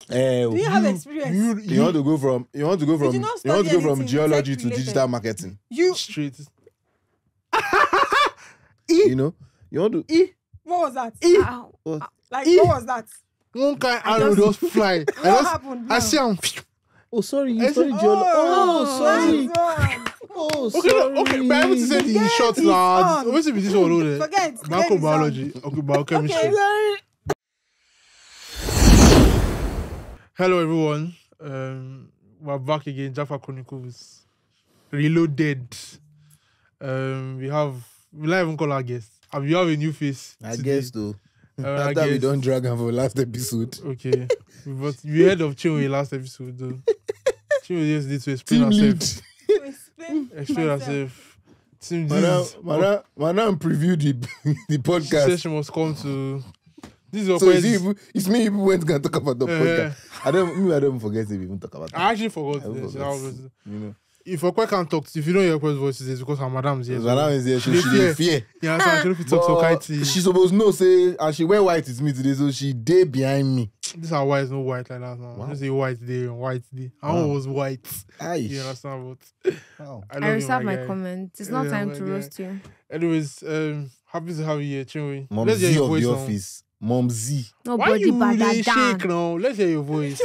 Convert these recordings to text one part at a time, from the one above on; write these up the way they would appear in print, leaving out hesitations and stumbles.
Do you have experience? You want to go from geology to related? digital marketing. Straight. You know, you want to. What was that? What? What was that? One kind arrow just fly. What happened? I see him. Oh, sorry, you studied geology. Oh, sorry. nice Oh, Okay, sorry. okay, but I able to say the Forget short his lads. son. Obviously, this one over there. Forget. Microbiology. Okay, biochemistry. Okay. Hello, everyone. We're back again. Jaffa Chronicles Reloaded. We not even call our guest. We have a new face. I today. guess though. I After we guess. don't drag her for last episode. Okay, but we heard of Chinwe last episode though. Chinwe just need to explain Team lead. herself. myself. Explain herself. Team Madam preview the She podcast. said she must come to. This is your So first. it's me people went to talk about the podcast. I don't forget if we even talk about that. I actually forgot. I this. forgot. You You know. If Okwe can't talk, if you don't hear Okwe's voices, it's because her madam's here. Madam is there, she They dey fear. Yeah, so I should talk so But kitey. she supposed to know say, and she wear white with me today, so she day behind me. This are white, no white like that. No. Wow. Just say white day and white day. I was white. Aish. You understand? But Wow. love I you, reserve my guy. comment. It's not Yeah, time my to guy. roast you. Anyways, happy to have you here, Chinwe. Mom Let's hear Z your of voice the now. office. Mom Z. Why Nobody you but really that shake down. now? Let's hear your voice.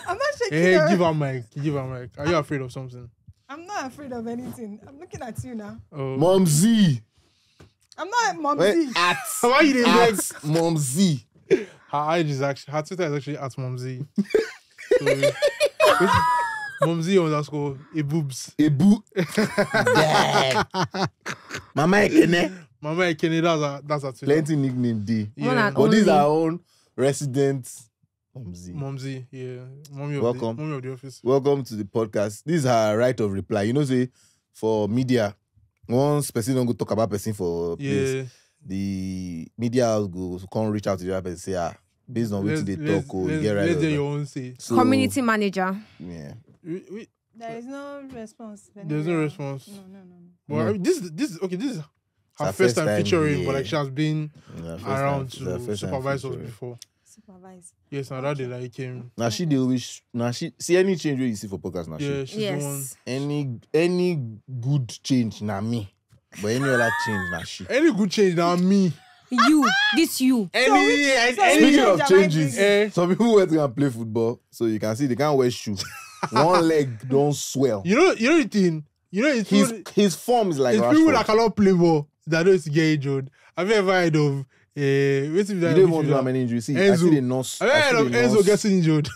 I'm not shaking. Hey, her. give her mic. Give her mic. Are you afraid of something? I'm not afraid of anything. I'm looking at you now. Oh. Mom Z. I'm not Mom Wait, Z. at Why you didn't at vex? Mom Z. Her IG is actually, her Twitter is actually at Momzy. So, Momzy _ a boobs. A boo. Dad. Mama Ekene. Mama Ekene, that's her Twitter. Plenty nickname D. One Yeah. and But these only. are our own resident Mom Z. Momzy, yeah. Mommy Welcome. Mommy of the office. Welcome to the podcast. This is her right of reply. You know, say for media, once person don't go talk about person for place, Yeah. the media house go come reach out to the other person say, based on what they talk, you get right. Let's of hear that. your own say. So, Community manager. Yeah. There is no response. There's no response. No. But No. I mean, this is okay. This is her her first time featuring, yeah. but like she has been Yeah, first around time- her to first time supervise us featuring. before. Supervise. Yes, now that day like came. Now she dey always now she see any change where you see for podcast now. Yeah, She, she's the one. Yes. any good change na me, but any other change na she. Any good change now me. You. This you. Speaking change of am I changes, bring? some people went to go and play football, so you can see they can't wear shoe. One leg don't swell. You know the thing. You know it's His form is like it's people that Rashford. cannot play ball that don't get injured. Have you ever heard of what's You don't want to have many injuries. See, I see the nurse. Have you heard of Enzo getting injured?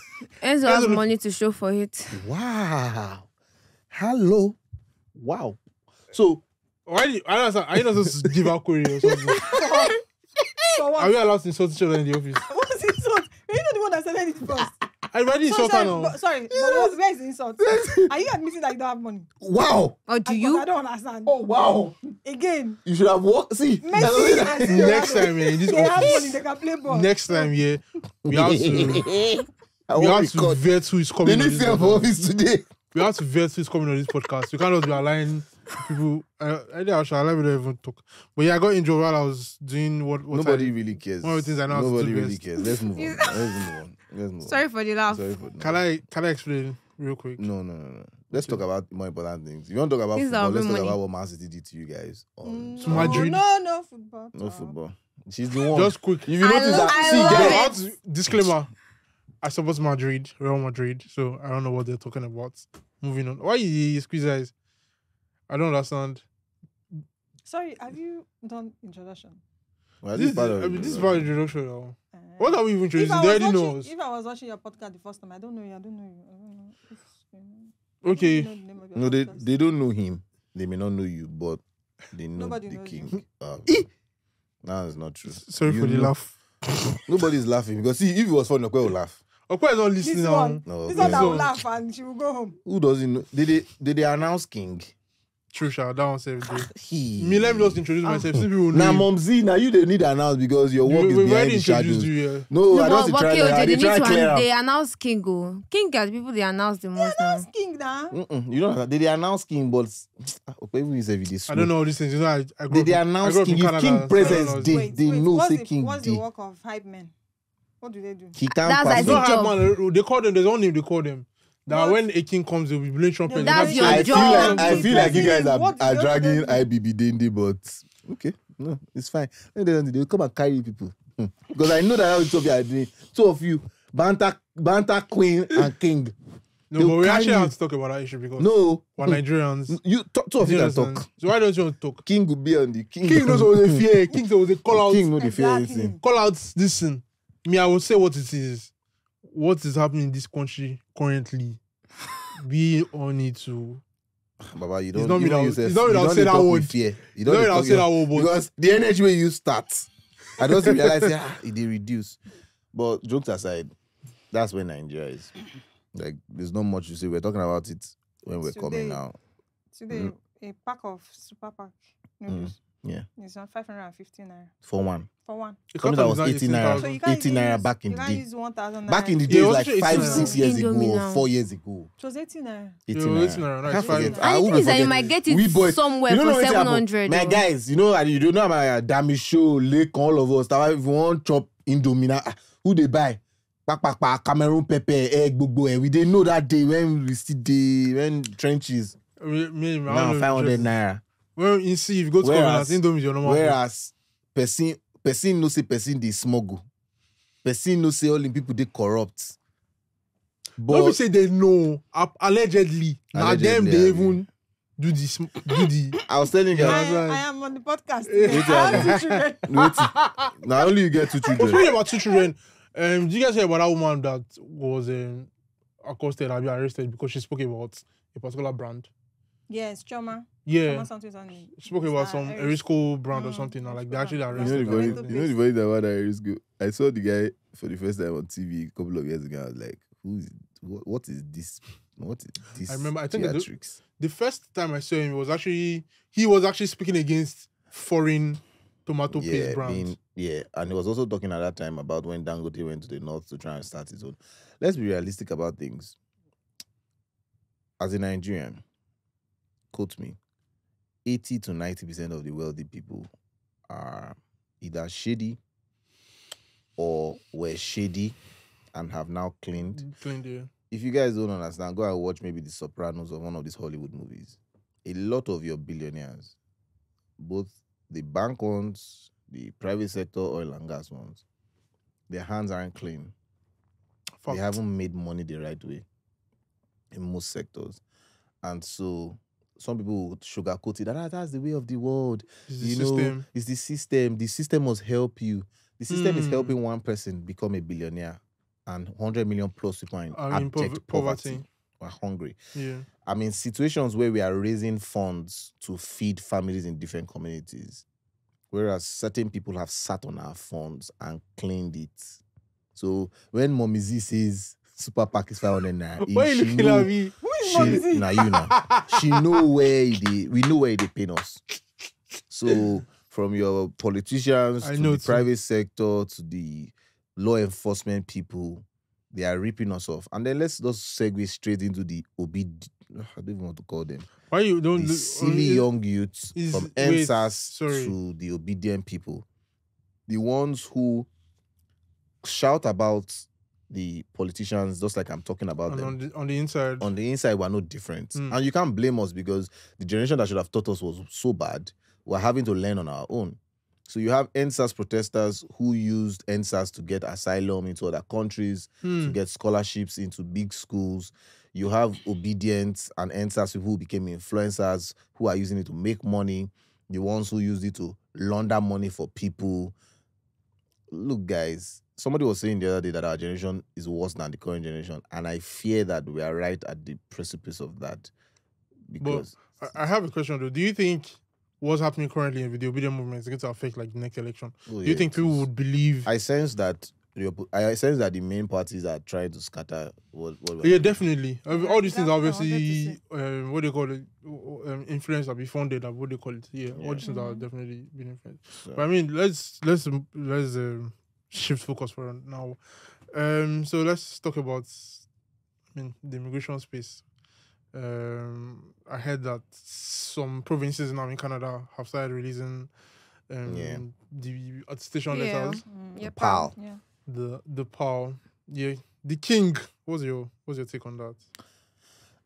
Enzo has Enzo- money to show for it. Wow. Hello. Wow. So Why do you, I don't understand. Are you not supposed to give out query or something? For Are what? we allowed to insult each other in the office? What's the insult? You're not the one that said it first. I already insult her now. Sorry, but where is the insult? Are you admitting that you don't have money? wow. Or do I you? don't understand. Oh wow. Again, You should have walked. See, Messi and Ronaldo, Next time, yeah, in this they have money, office. they can play ball. Next time, yeah, we have to vet who is They coming on need this to for podcast. office today. We have to vet who is coming on this podcast. We can't just be aligning people. I think I should let me not even talk. But yeah, I got injured while I was doing what Nobody I, really cares. one of the things I know how to do Nobody really best. cares. Let's move on. Let's move on. Sorry for the laugh. Sorry for Can I explain real quick? No. Let's talk about more important things. If you want to talk about These football, are let's talk money. about what Man City did to you guys. To Madrid. No football. No football. She's the one. Just quick. If you notice love- that, I see, love guys, it. I want to, disclaimer. I support Madrid, Real Madrid, so I don't know what they're talking about. Moving on. Why you squeeze eyes? I don't understand. Sorry, have you done introduction? well, This part of is part of the introduction now. Uh, What are we even if introducing? I They was already know watching- us. If I was watching your podcast the first time, I don't know you. Okay. I don't know the name of your No, podcast. they don't know him. They may not know you, but they know Nobody the knows king. No, it's not true. Sorry You for the know- laugh. Nobody's laughing because see, if it was funny, Okwe will laugh. Okwe is not This listening now. one, No, this okay. one that will So- laugh and she will go home. Who doesn't know? Did they announce king? True, Sha, that one saved day. He. Me, let me just introduce myself. See people Now, know. Mom Z, now you they need to announce because your work is We've behind already the introduced shadows. you, yeah. No, I No, don't but try okay, that. they They need try to. clear They am. announce King. King are the people they announce the most now. King now. You know they announce king, but even is every day. I don't know all these things. You know, I grew They up in announce Canada, king. If so I king don't know. presence, they know what's say the, king what's the day. work of hype men? What do they do? He can't That's pass like It's not the hard, job. man. They call them. There's one name they call them. That What? when a king comes, they'll be blowing trumpets. That's They'll your have- job. I feel like you guys What are do dragging they do? IBB Dende, but okay, no, it's fine. They'll come and carry people. Because I know that how two of you are doing. Two of you, banter queen and king. No, They'll but we carry actually you. have to talk about that issue because No, we're Nigerians. you two of Do you you can understand? talk. So why don't you want to talk? King will be on the king. King knows what they fear. King knows they call out. King know the fear Exactly. anything. Call out this thing. Me, I will say what it is. What is happening in this country currently? Be on it to. Baba, you It's don't. not me Even that- yourself, it's not me you that don't say dey that talk with word. fear. You No, don't dey I'll talk say that your- word, but because the energy where you start, I don't realize it they reduce. But jokes aside, that's where Nigeria is. Like, there's not much to say. We're talking about it when we're coming Today. now. Today, a pack of super pack noodles Yeah, is on 550 naira for one. for one. the Something that carton was is not 80 naira. 18,000. So you can't 80 even naira use, back in you the can't day. use 1,000 naira. Back in the Yeah, days, it was like also 5, 80 6 years ago, Indomie or now. 4 years ago. It was 80 naira. 80 Yeah, naira. 80 naira. No, I it's can't fine. forget. And I And the won't thing is that you forget. might get We it boys- somewhere you know for wetin happen? 700. My oh. guys, you know my Dami show, Lake, all of us. That if we want chop Indomie, now, who they buy? Pak, Cameroon pepper, egg, gbogbo. We didn't know that day when we still day when trenches. Me, I Now don't know, 500 just- naira. Well, you see, if you go to Whereas- Covenant, Indomie is your normal food. Whereas person no say person they smuggle. Person no say all the people they corrupt. Don't be But say they know. Allegedly. Now them Allegedly, they abi. even do the. I was telling you I, guys, I am on the podcast today. Wait, I have 2 children. wait. Now only you get 2 Speaking children. about 2 children, do you guys hear about that woman that was accosted and be arrested because she spoke about a particular brand? Yes, Choma. Yeah. Choma something something. She spoke about some Erisco brand or Mm, something. And like Erisco they actually brand. You know arrested the her. funny, Tomato you know the funny thing about that is good. I saw the guy for the first time on TV a couple of years ago. I was like, what is this? What is this? I remember, I think I do- theatrics? The first time I saw him he was actually speaking against foreign tomato paste brands. And he was also talking at that time about when Dangote went to the north to try and start his own. Let's be realistic about things. As a Nigerian, quote me, 80 to 90% of the wealthy people are either shady or were shady and have now cleaned. Cleaned, yeah. If you guys don't understand, go and watch maybe The Sopranos or one of these Hollywood movies. A lot of your billionaires, both the bank ones, the private sector, oil and gas ones, their hands aren't clean. Fact. They haven't made money the right way in most sectors. And so some people would sugarcoat it. That's the way of the world. It's the You know, system. it's the system. The system must help you. The system is Hmm. helping one person become a billionaire, and 100 million plus people are in I mean, abject poverty. poverty. We're hungry. Yeah. I mean, situations where we are raising funds to feed families in different communities, whereas certain people have sat on our funds and cleaned it. So when Mommy Z says Super Pack is 500 naira, Why are you she looking know- at me? Who is Mommy Z? Nah, you know. She know where we know where they pay us. So from your politicians I to know the too. private sector to the law enforcement people, they are ripping us off. And then let's just segue straight into the I don't even want to call them. Why you don't The look silly young youths is- from wait, NSAS sorry. to the obedient people. The ones who shout about the politicians just like I'm talking about and them. on the inside? On the inside, we're no different. Mm. And you can't blame us because the generation that should have taught us was so bad. We're having to learn on our own. So you have NSAS protesters who used NSAS to get asylum into other countries, to get scholarships into big schools. You have obedience and NSAS people who became influencers who are using it to make money. The ones who used it to launder money for people. Look, guys, somebody was saying the other day that our generation is worse than the current generation. And I fear that we are right at the precipice of that. Because I have a question though. Do you think what's happening currently with the obedient movement is going to affect like the next election? Do you think people would believe? I sense that the main parties are trying to scatter what Yeah, definitely. All these things That's are what I obviously wanted what they call it, influence that be funded. What they call it. Yeah, all these things are Mhm. definitely being influenced. So- But I mean, let's shift focus for now. So let's talk about the immigration space. I heard that some provinces now in Canada have started releasing Yeah. the attestation Yeah. letters. Yeah, Pal. Yeah. the power. Yeah, the king. What's your take on that?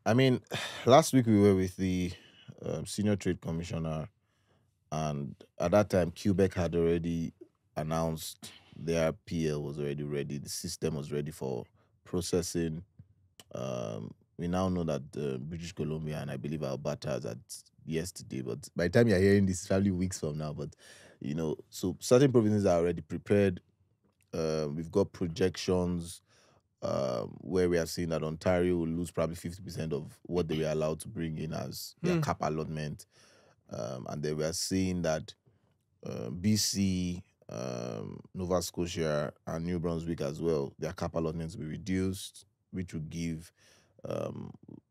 I mean, last week we were with the senior trade commissioner, and at that time, Quebec had already announced their PL was already ready. The system was ready for processing. We now know that British Columbia and I believe Alberta has at yesterday, but by the time you're hearing this, it's probably weeks from now. But so certain provinces are already prepared. We've got projections where we are seeing that Ontario will lose probably 50% of what they were allowed to bring in as their cap allotment. And then we are seeing that BC, Nova Scotia, and New Brunswick as well, their cap allotments will be reduced, which will give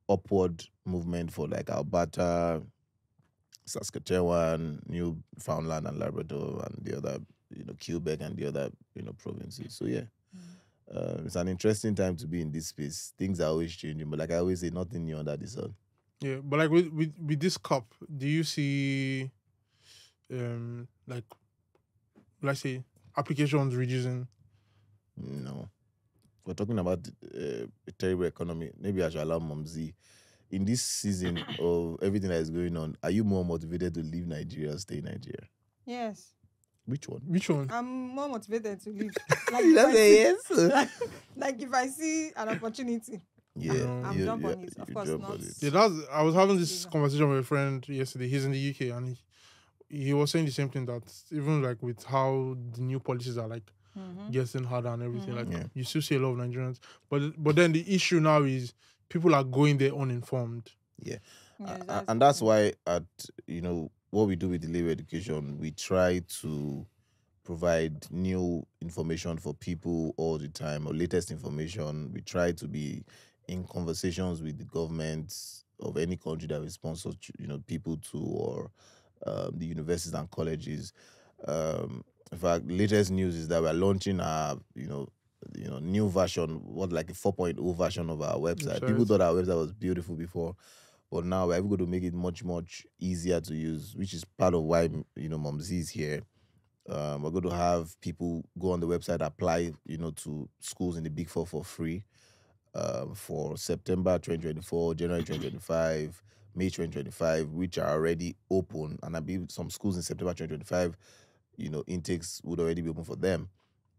upward movement for like Alberta, Saskatchewan, Newfoundland and Labrador, and the other, Quebec and the other, provinces. So yeah, it's an interesting time to be in this space. Things are always changing, but like I always say, nothing new under the sun. Yeah, but like with this cup, do you see, like, let's say applications reducing? No, we're talking about a terrible economy. Maybe I should allow Momzi. In this season of everything that is going on, are you more motivated to leave Nigeria or stay in Nigeria? Yes. Which one? Which one? I'm more motivated to leave. You don't say yes. Like if I see an opportunity, Yeah, I'm jump on it. Of you course jump not. on it. Yeah, I was having this Yeah. conversation with a friend yesterday. He's in the UK and he was saying the same thing, that even like with how the new policies are like getting harder and everything, like Yeah. you still see a lot of Nigerians. But then the issue now is people are going there uninformed. Yeah. Yeah, And that's why at what we do with the labor education, we try to provide new information for people all the time, or latest information. We try to be in conversations with the governments of any country that we sponsor, people to, or the universities and colleges. In fact, latest news is that we're launching our, new version, like a 4.0 version of our website. People thought our website was beautiful before, but now we're going to make it much, much easier to use, which is part of why, Momzi is here. We're going to have people go on the website, apply, to schools in the Big Four for free for September 2024, January 2025, May 2025, which are already open. And I believe some schools in September 2025, intakes would already be open for them.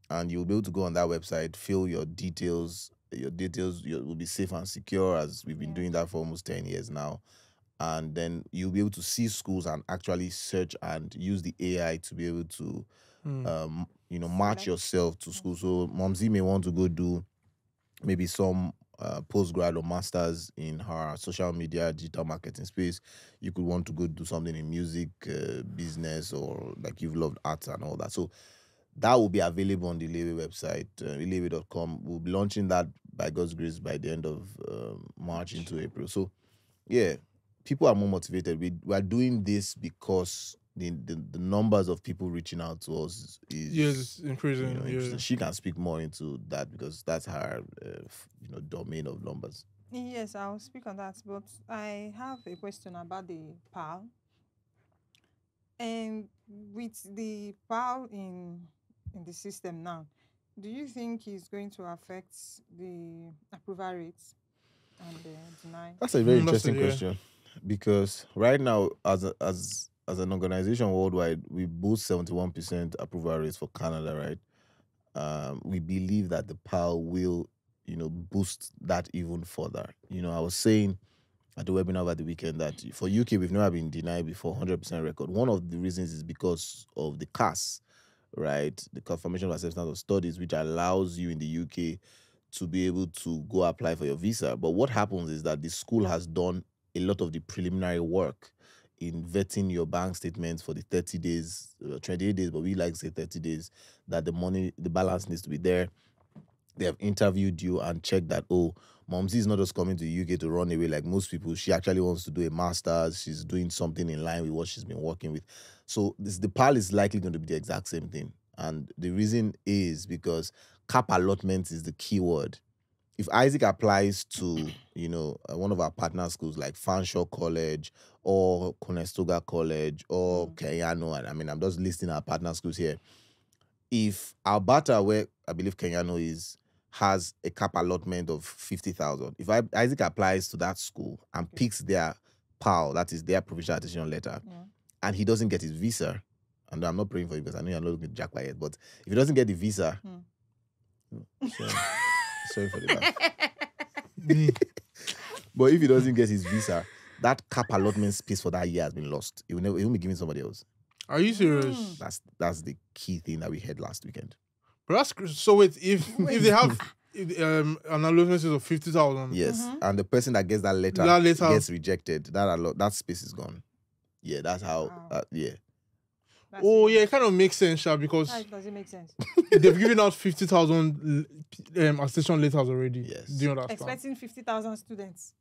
And you'll be able to go on that website, fill your details. Your details will be safe and secure, as we've been doing that for almost 10 years now. And then you'll be able to see schools and actually search and use the AI to be able to, match yourself to school. So Momzi may want to go do maybe some postgrad or masters in her social media digital marketing space. You could want to go do something in music business, or like you've loved arts and all that. So that will be available on the Lewe website, lewe.com. We'll be launching that by God's grace by the end of March into April. So yeah, people are more motivated. We are doing this because the numbers of people reaching out to us is increasing. interesting. She can speak more into that because that's her domain of numbers. Yes, I'll speak on that. But I have a question about the PAL. And with the PAL in the system now, do you think it's going to affect the approval rates and the deny? That's a very That's interesting question, because right now, as an organization worldwide, we boast 71% approval rates for Canada, right? We believe that the PAL will, boost that even further. I was saying at the webinar over the weekend that for UK, we've never been denied before 100% record. One of the reasons is because of the CAS, right? The Confirmation of Acceptance of Studies, which allows you in the UK to be able to go apply for your visa. But what happens is that the school has done a lot of the preliminary work in vetting your bank statements for the 30 days, 28 days, but we like to say 30 days, that the balance needs to be there. They have interviewed you and checked that, Momzi is not just coming to the UK to run away like most people. She actually wants to do a master's. She's doing something in line with what she's been working with. So the PAL is likely going to be the exact same thing. And the reason is because cap allotment is the key word. If Isaac applies to, one of our partner schools like Fanshawe College or Conestoga College or Kenyano, and I'm just listing our partner schools here. if Alberta, where I believe Kenyano is, has a cap allotment of 50,000, if Isaac applies to that school and picks their PAL, that is their provisional attestation letter, and he doesn't get his visa, and I'm not praying for you because I know you're not looking to jack by it, but if he doesn't get the visa, sorry for the laugh. But if he doesn't get his visa, that cap allotment space for that year has been lost. It won't be given somebody else. Are you serious? That's the key thing that we heard last weekend. But that's so. Wait, if they have an allotment of 50,000, yes, and the person that gets that letter gets rejected, that space is gone. Yeah, that's how. Yeah. It kind of makes sense, Sha, because does it make sense? they've given out 50,000 attestation letters already. Yes. Do you understand? Expecting 50,000 students.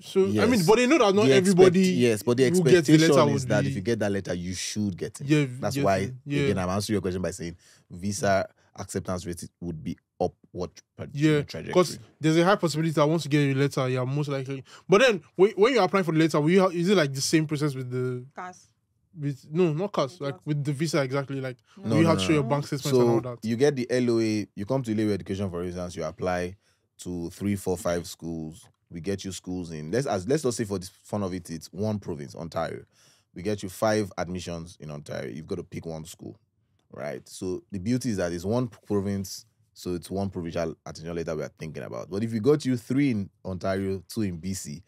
So yes. I mean, but they know that not everybody. Yes, but the expectation is that if you get that letter, you should get it. Yeah, that's why. Again, I'm answering your question by saying visa acceptance rate would be upward trajectory. Because there's a high possibility that once you get your letter, you're most likely. But then when you're applying for the letter, is it like the same process with the CAS? No, not CAS. Like with the visa, exactly. Like No, you have to show your bank statements so and all that. You get the LOA. You come to Ilere Education, for instance. You apply to 3, 4, 5 schools. We get you schools in. Let's just say for the fun of it, it's one province, Ontario. We get you 5 admissions in Ontario. You've got to pick one school, right? So the beauty is that it's one province, so it's one provincial attestation letter we are thinking about. But if we got you 3 in Ontario, 2 in BC,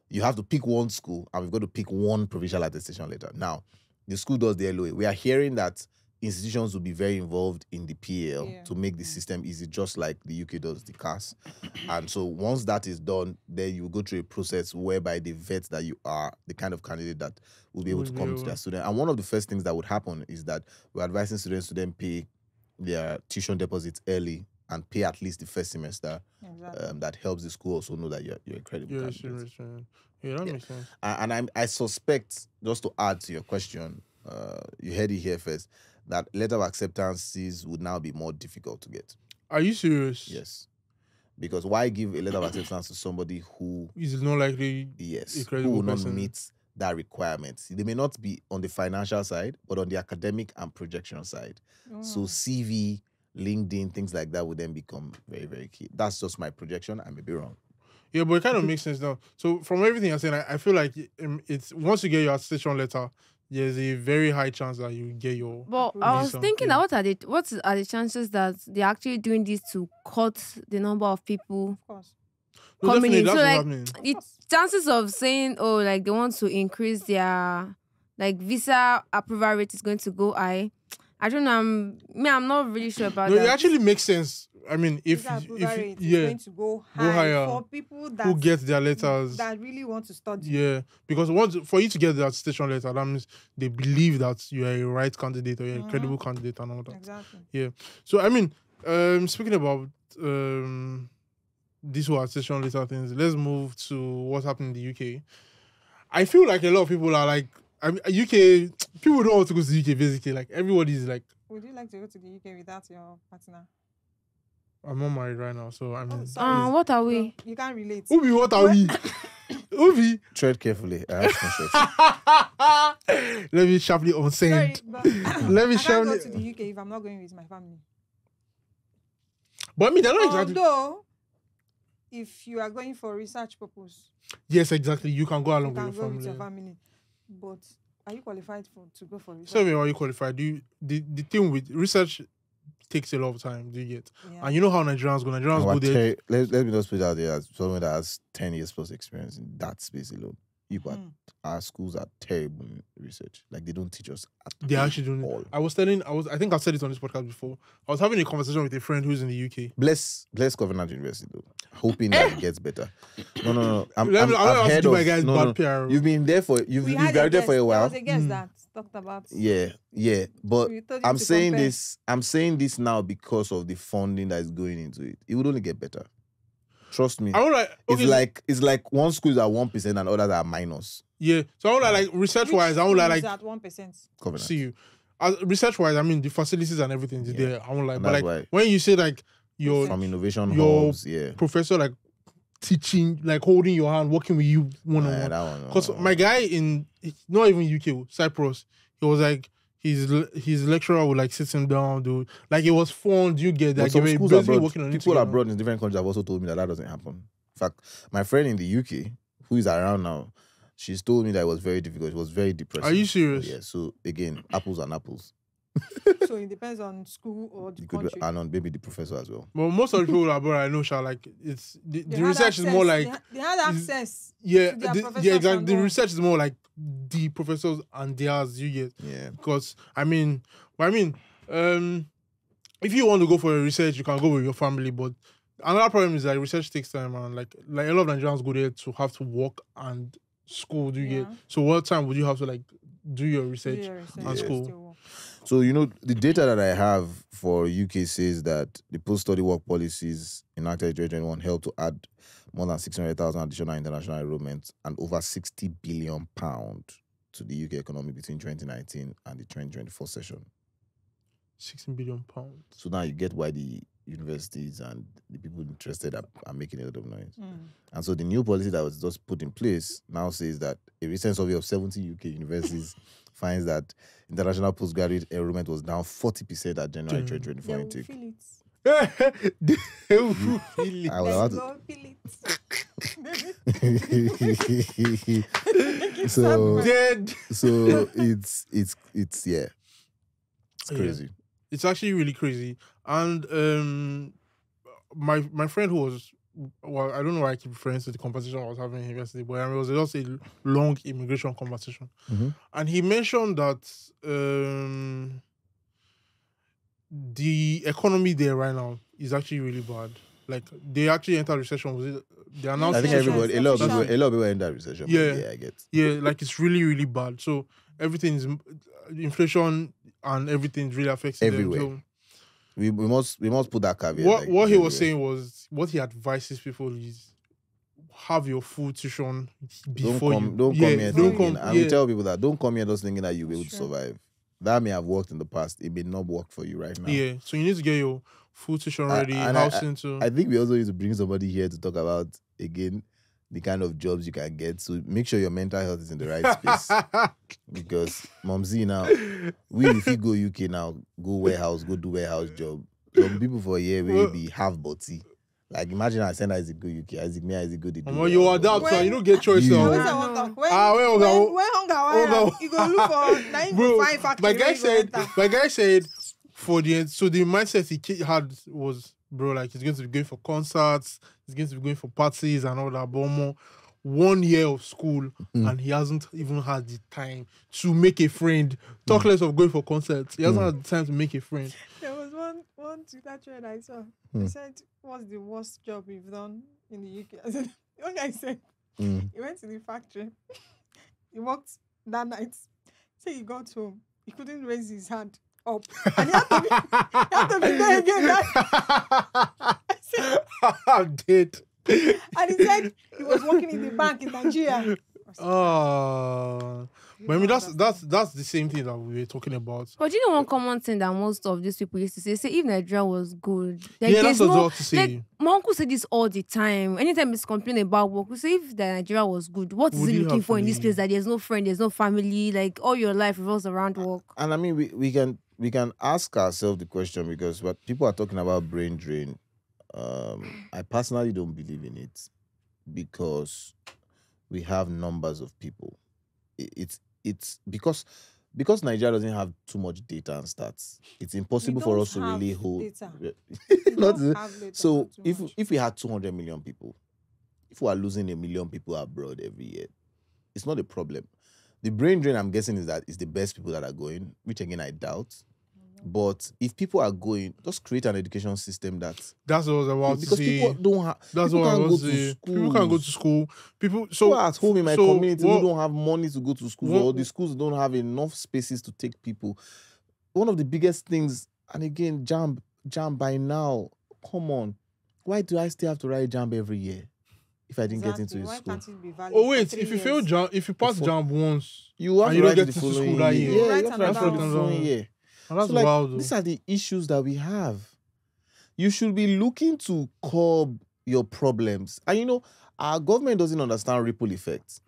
you have to pick one school, and we've got to pick one provincial attestation letter. Now, the school does the LOA. We are hearing that institutions will be very involved in the PAL to make the system easy, just like the UK does the CAS. And so once that is done, then you go through a process whereby they vet that you are the kind of candidate that will be able to come to their student. And one of the first things that would happen is that we're advising students to then pay their tuition deposits early and pay at least the first semester. That helps the school also know that you're a credible candidate. Yeah, that makes sense. And I suspect, just to add to your question, you heard it here first, that letter of acceptances would now be more difficult to get. Are you serious? Yes. Because why give a letter of acceptance to somebody who is not likely who will not meet that requirement? They may not be on the financial side, but on the academic and projection side. So CV, LinkedIn, things like that would then become very, very key. That's just my projection. I may be wrong. Yeah, but it kind of makes sense now. So from everything you're saying, I feel like it's once you get your attestation letter, there's a very high chance that you get your. But I was thinking that what are the chances that they're actually doing this to cut the number of people coming in? So like the chances of saying like they want to increase their like visa approval rate is going to go high. I don't know. I'm not really sure about that. It actually makes sense. I mean, if going to go higher for people that who get their letters that really want to study. Yeah, because for you to get the attestation letter, that means they believe that you are a right candidate or you're a credible candidate and all that. Exactly. Yeah. So I mean, speaking about these whole attestation letter things, let's move to what's happening in the UK. I feel like a lot of people are like, UK people don't want to go to the UK. Basically, like everybody's like, would you like to go to the UK without your partner? I'm not married right now, so I mean. What are we? No, you can't relate. Ubi, what are we? Ubi. Tread carefully. I have Let me sharply unsend. Let me sharply. I can't go to the UK if I'm not going with my family. But I mean, they're not exactly. Although, if you are going for research purpose. Yes, exactly. You can go along with your family. But are you qualified to go for research? So, are you qualified? The thing with research takes a lot of time, do you get? Yeah. And you know how Nigerians go there. Let me just put it out there as someone that has 10 years plus experience in that space alone. Our schools are terrible in research. Like, they don't teach us at all. They actually don't. I think I've said it on this podcast before. I was having a conversation with a friend who's in the UK. Bless Covenant University, though. Hoping that it gets better. No. I'm ahead of... No. You've been there for... You've been there for a while. There was a guest that talked about... Yeah. But I'm saying this now because of the funding that is going into it. It would only get better. Trust me. It's like one school is at 1% and others are minus. Yeah. So I would like research-wise, I would like... at 1%. Covenant. See you. Research-wise, I mean, the facilities and everything is there. I won't like... But like, why. when you say like... From innovation hubs, professor like teaching, like holding your hand, working with you one-on-one. Because my guy in... Not even UK, Cyprus, he was like... his lecturer would like sit him down, do like it was fun. Do you get that? But some They were schools basically abroad, working on it people together. abroad in different countries have also told me that doesn't happen. In fact, my friend in the UK, who is around now, she's told me that it was very difficult. It was very depressing. Are you serious? Yeah. So again, apples and apples. So it depends on school or the It could country. be, and on maybe the professor as well. But most of the people abroad I know shall like it's the They had research is access- more like they had access. yeah, to their professors yeah, exactly. and The all. research is more like the professors and theirs. You get Yeah. because if you want to go for a research, you can go with your family. But another problem is that research takes time, and like a lot of Nigerians go there to have to work and school. Do you get? Yeah. So what time would you have to like do your research research and school? still work. So, the data that I have for UK says that the post-study work policies enacted in 2021 helped to add more than 600,000 additional international enrollments and over £60 billion to the UK economy between 2019 and the 2024 session. £16 billion. So now you get why the universities and the people interested are making a lot of noise. And so the new policy that was just put in place now says that a recent survey of 70 UK universities finds that international postgraduate enrollment was down 40% at January 2024 They will intake. feel it. They will feel it. I was They about to- will feel it. so Dead. so it's yeah, it's Yeah. crazy. It's actually really crazy. And my friend who was I don't know why I keep referring to the conversation I was having in university, but it was just a long immigration conversation. Mhm. And he mentioned that the economy there right now is actually really bad. Like they actually entered recession. Was it? They announced. I think Recession. a lot of Recession. people are in that recession. but Yeah. yeah, I get. Yeah, like it's really really bad. So everything is inflation and everything is really affecting Everywhere. them. So We must put that caveat. what like, what he was everywhere. saying was what he advises people is have your full tuition Don't before come, you don't yeah, come here don't thinking. come And we yeah. tell people that don't come here just thinking that you'll be able to Sure. survive. That may have worked in the past. It may not work for you right now. Yeah, so you need to get your full tuition ready, and housing too. I think we also need to bring somebody here to talk about again the kind of jobs you can get. So make sure your mental health is in the right space. Because Momzi now, if you go UK now, go warehouse, go do warehouse job. Some people for a year will be half body. Like imagine I send Isaac go UK, Isaac go the Omo, you adapt, so you don't get choice You- now. Always I want to- When when hunger Oga- wire, you go look for nine Bro, to five factory. my guy said for the so the mindset he had was bro, like he's going to be going for concerts, he's going to be going for parties and all that. But more 1 year of school and he hasn't even had the time to make a friend. Talk less of going for concerts. He hasn't had the time to make a friend. There was one Twitter thread I saw. He said, "What's the worst job you've done in the UK?" I said, one guy said he went to the factory. He worked that night. Say he got home, he couldn't raise his hand up, and he had to be there again. I said, I'm dead. and he said he was working in the bank in Nigeria. But I mean that's the same thing that we were talking about. But you know one common thing that most of these people used to say if Nigeria was good, like Yeah, there's that's what I no, was about to say. like my uncle said this all the time. Anytime he's complaining about work, we say if the Nigeria was good, what is Would he you looking have for to in this leave? place that there's no friend, there's no family, like all your life revolves around work. And I mean, we can ask ourselves the question because what people are talking about brain drain. I personally don't believe in it because we have numbers of people. It's because Nigeria doesn't have too much data and stats. It's impossible for don't us to have really hold. data. Not don't to- have data, so not too much. if we had 200 million people, if we are losing 1 million people abroad every year, it's not a problem. The brain drain, I'm guessing, is that it's the best people that are going, which again I doubt. But if people are going, just create an education system that's That's what I was about to because say. people don't have. That's people what I can't was go to to say. school. People can't go to school. People People are at home in my so community what- who don't have money to go to school, what- or the schools don't have enough spaces to take people. One of the biggest things, and again, jam by now, come on, why do I still have to write jam every year if I didn't get into a Why school? can't it be valid Oh for wait, 3 if you years? fail jam, if you pass For- jam once, You have And to you don't write get it the to school following that year. year. Yeah, Write you have to write another it the one. following year. and that's So, like, wild. Though. these are the issues that we have. You should be looking to curb your problems. And our government doesn't understand ripple effects.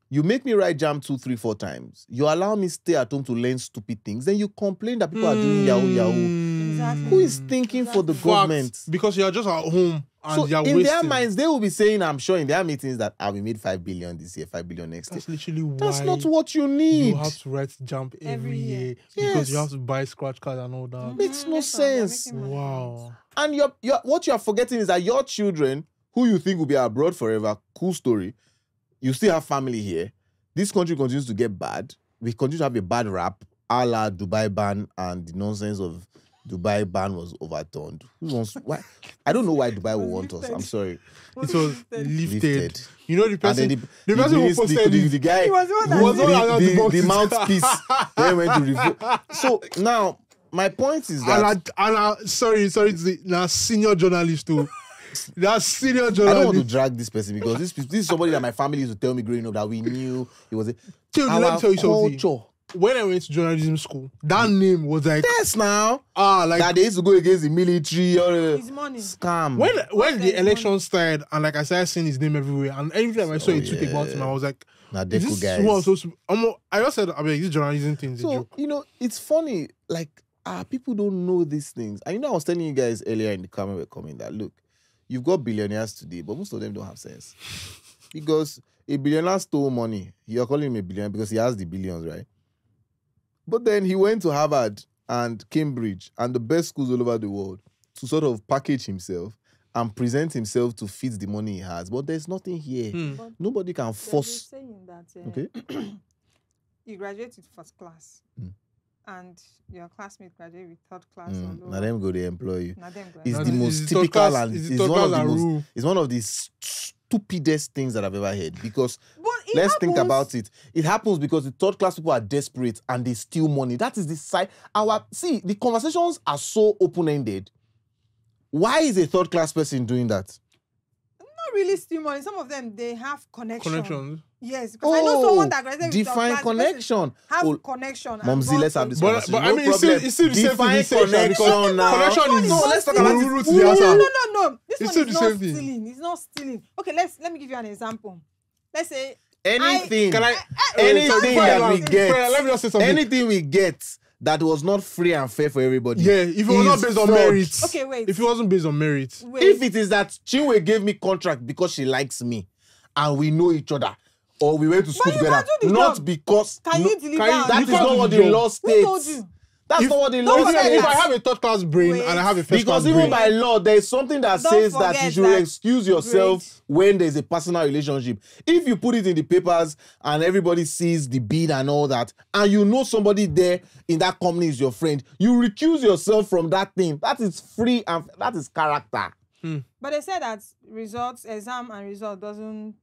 You make me write jam 2, 3, 4 times. You allow me stay at home to learn stupid things. Then you complain that people are doing yahoo. Exactly. Who is thinking for the government? Because you are just at home and So you are in wasting. their minds, they will be saying, I'm sure in their meetings that we made 5 billion this year, 5 billion next year. That's literally why That's not what you need. you have to write jump every year because you have to buy scratch cards and all that. Makes no sense. Wow. And what you are forgetting is that your children, who you think will be abroad forever, cool story, you still have family here. This country continues to get bad. We continue to have a bad rap, a la Dubai ban, and the nonsense of Dubai ban was overturned. Who wants? Why? I don't know why Dubai will want us. I'm sorry. It was lifted. You know the And person. then The person who posted the guy, He was the one that who was did the mouthpiece, then went to revoke. So now, my point is that sorry, now senior journalist too. That's senior I don't want to journalist. drag this person because this is somebody that my family used to tell me growing up that we knew it was Let me tell you something. culture. When I went to journalism school, that name was like Yes, now like that they used to go against the military or His money. scam. when the election started and like I started seeing his name everywhere and every time I saw a tweet about him, I was like, Now, is Deku this guys. who I'm supposed to I just said, I mean, this journalism thing is a So joke. it's funny. Like people don't know these things. And I was telling you guys earlier in the comment we're coming that look, you've got billionaires today, but most of them don't have sense. Because a billionaire stole money. You're calling him a billionaire because he has the billions, right? But then he went to Harvard and Cambridge and the best schools all over the world to sort of package himself and present himself to fit the money he has. But there's nothing here. But Nobody can they're force. saying that Okay. you graduate with first class and your classmate graduate with third class or lower. Now them go they employ you. Now them go. It's Now the this most is the typical third class- and it's it's the third one of class the and most rule. it's one of the stupidest things that I've ever heard because But it let's think happens. about it. It happens because the third class people are desperate and they steal money. That is the side. The conversations are so open-ended. Why is a third class person doing that? Not really steal money. Some of them they have Connections. Yes, because I know someone that graduated with third define class, the person connection. have connection. and Mumsy, got let's have to- this But conversation. I No mean, problem. it's still the same thing. Define This section, connection because now. connection is No, let's talk the about root it. to the answer. No. This It's one still is the not same thing. stealing. It's not stealing. Okay, let me give you an example. Let's say Anything. Can I? Anything that we get. Let me just say something. Anything we get that was not free and fair for everybody. Yeah, if it was not is based on fraud. merit. Okay, wait. If it wasn't based on merit. wait. If it is that Chinwe gave me contract because she likes me and we know each other, or we went to school you together, can do the not job. because Can no, you deliver? can you- that You is can't not do what the the job. law Who told states. you? That's If- not what the don't law forget states. If I have a third class brain Wait. and I have a first Because class even brain, by law, there is something that Don't says that you forget should that excuse yourself when there's a personal relationship. If you put it in the papers and everybody sees the bid and all that, and you know somebody there in that company is your friend, you recuse yourself from that thing. That is free and that is character. But they said that exam and result doesn't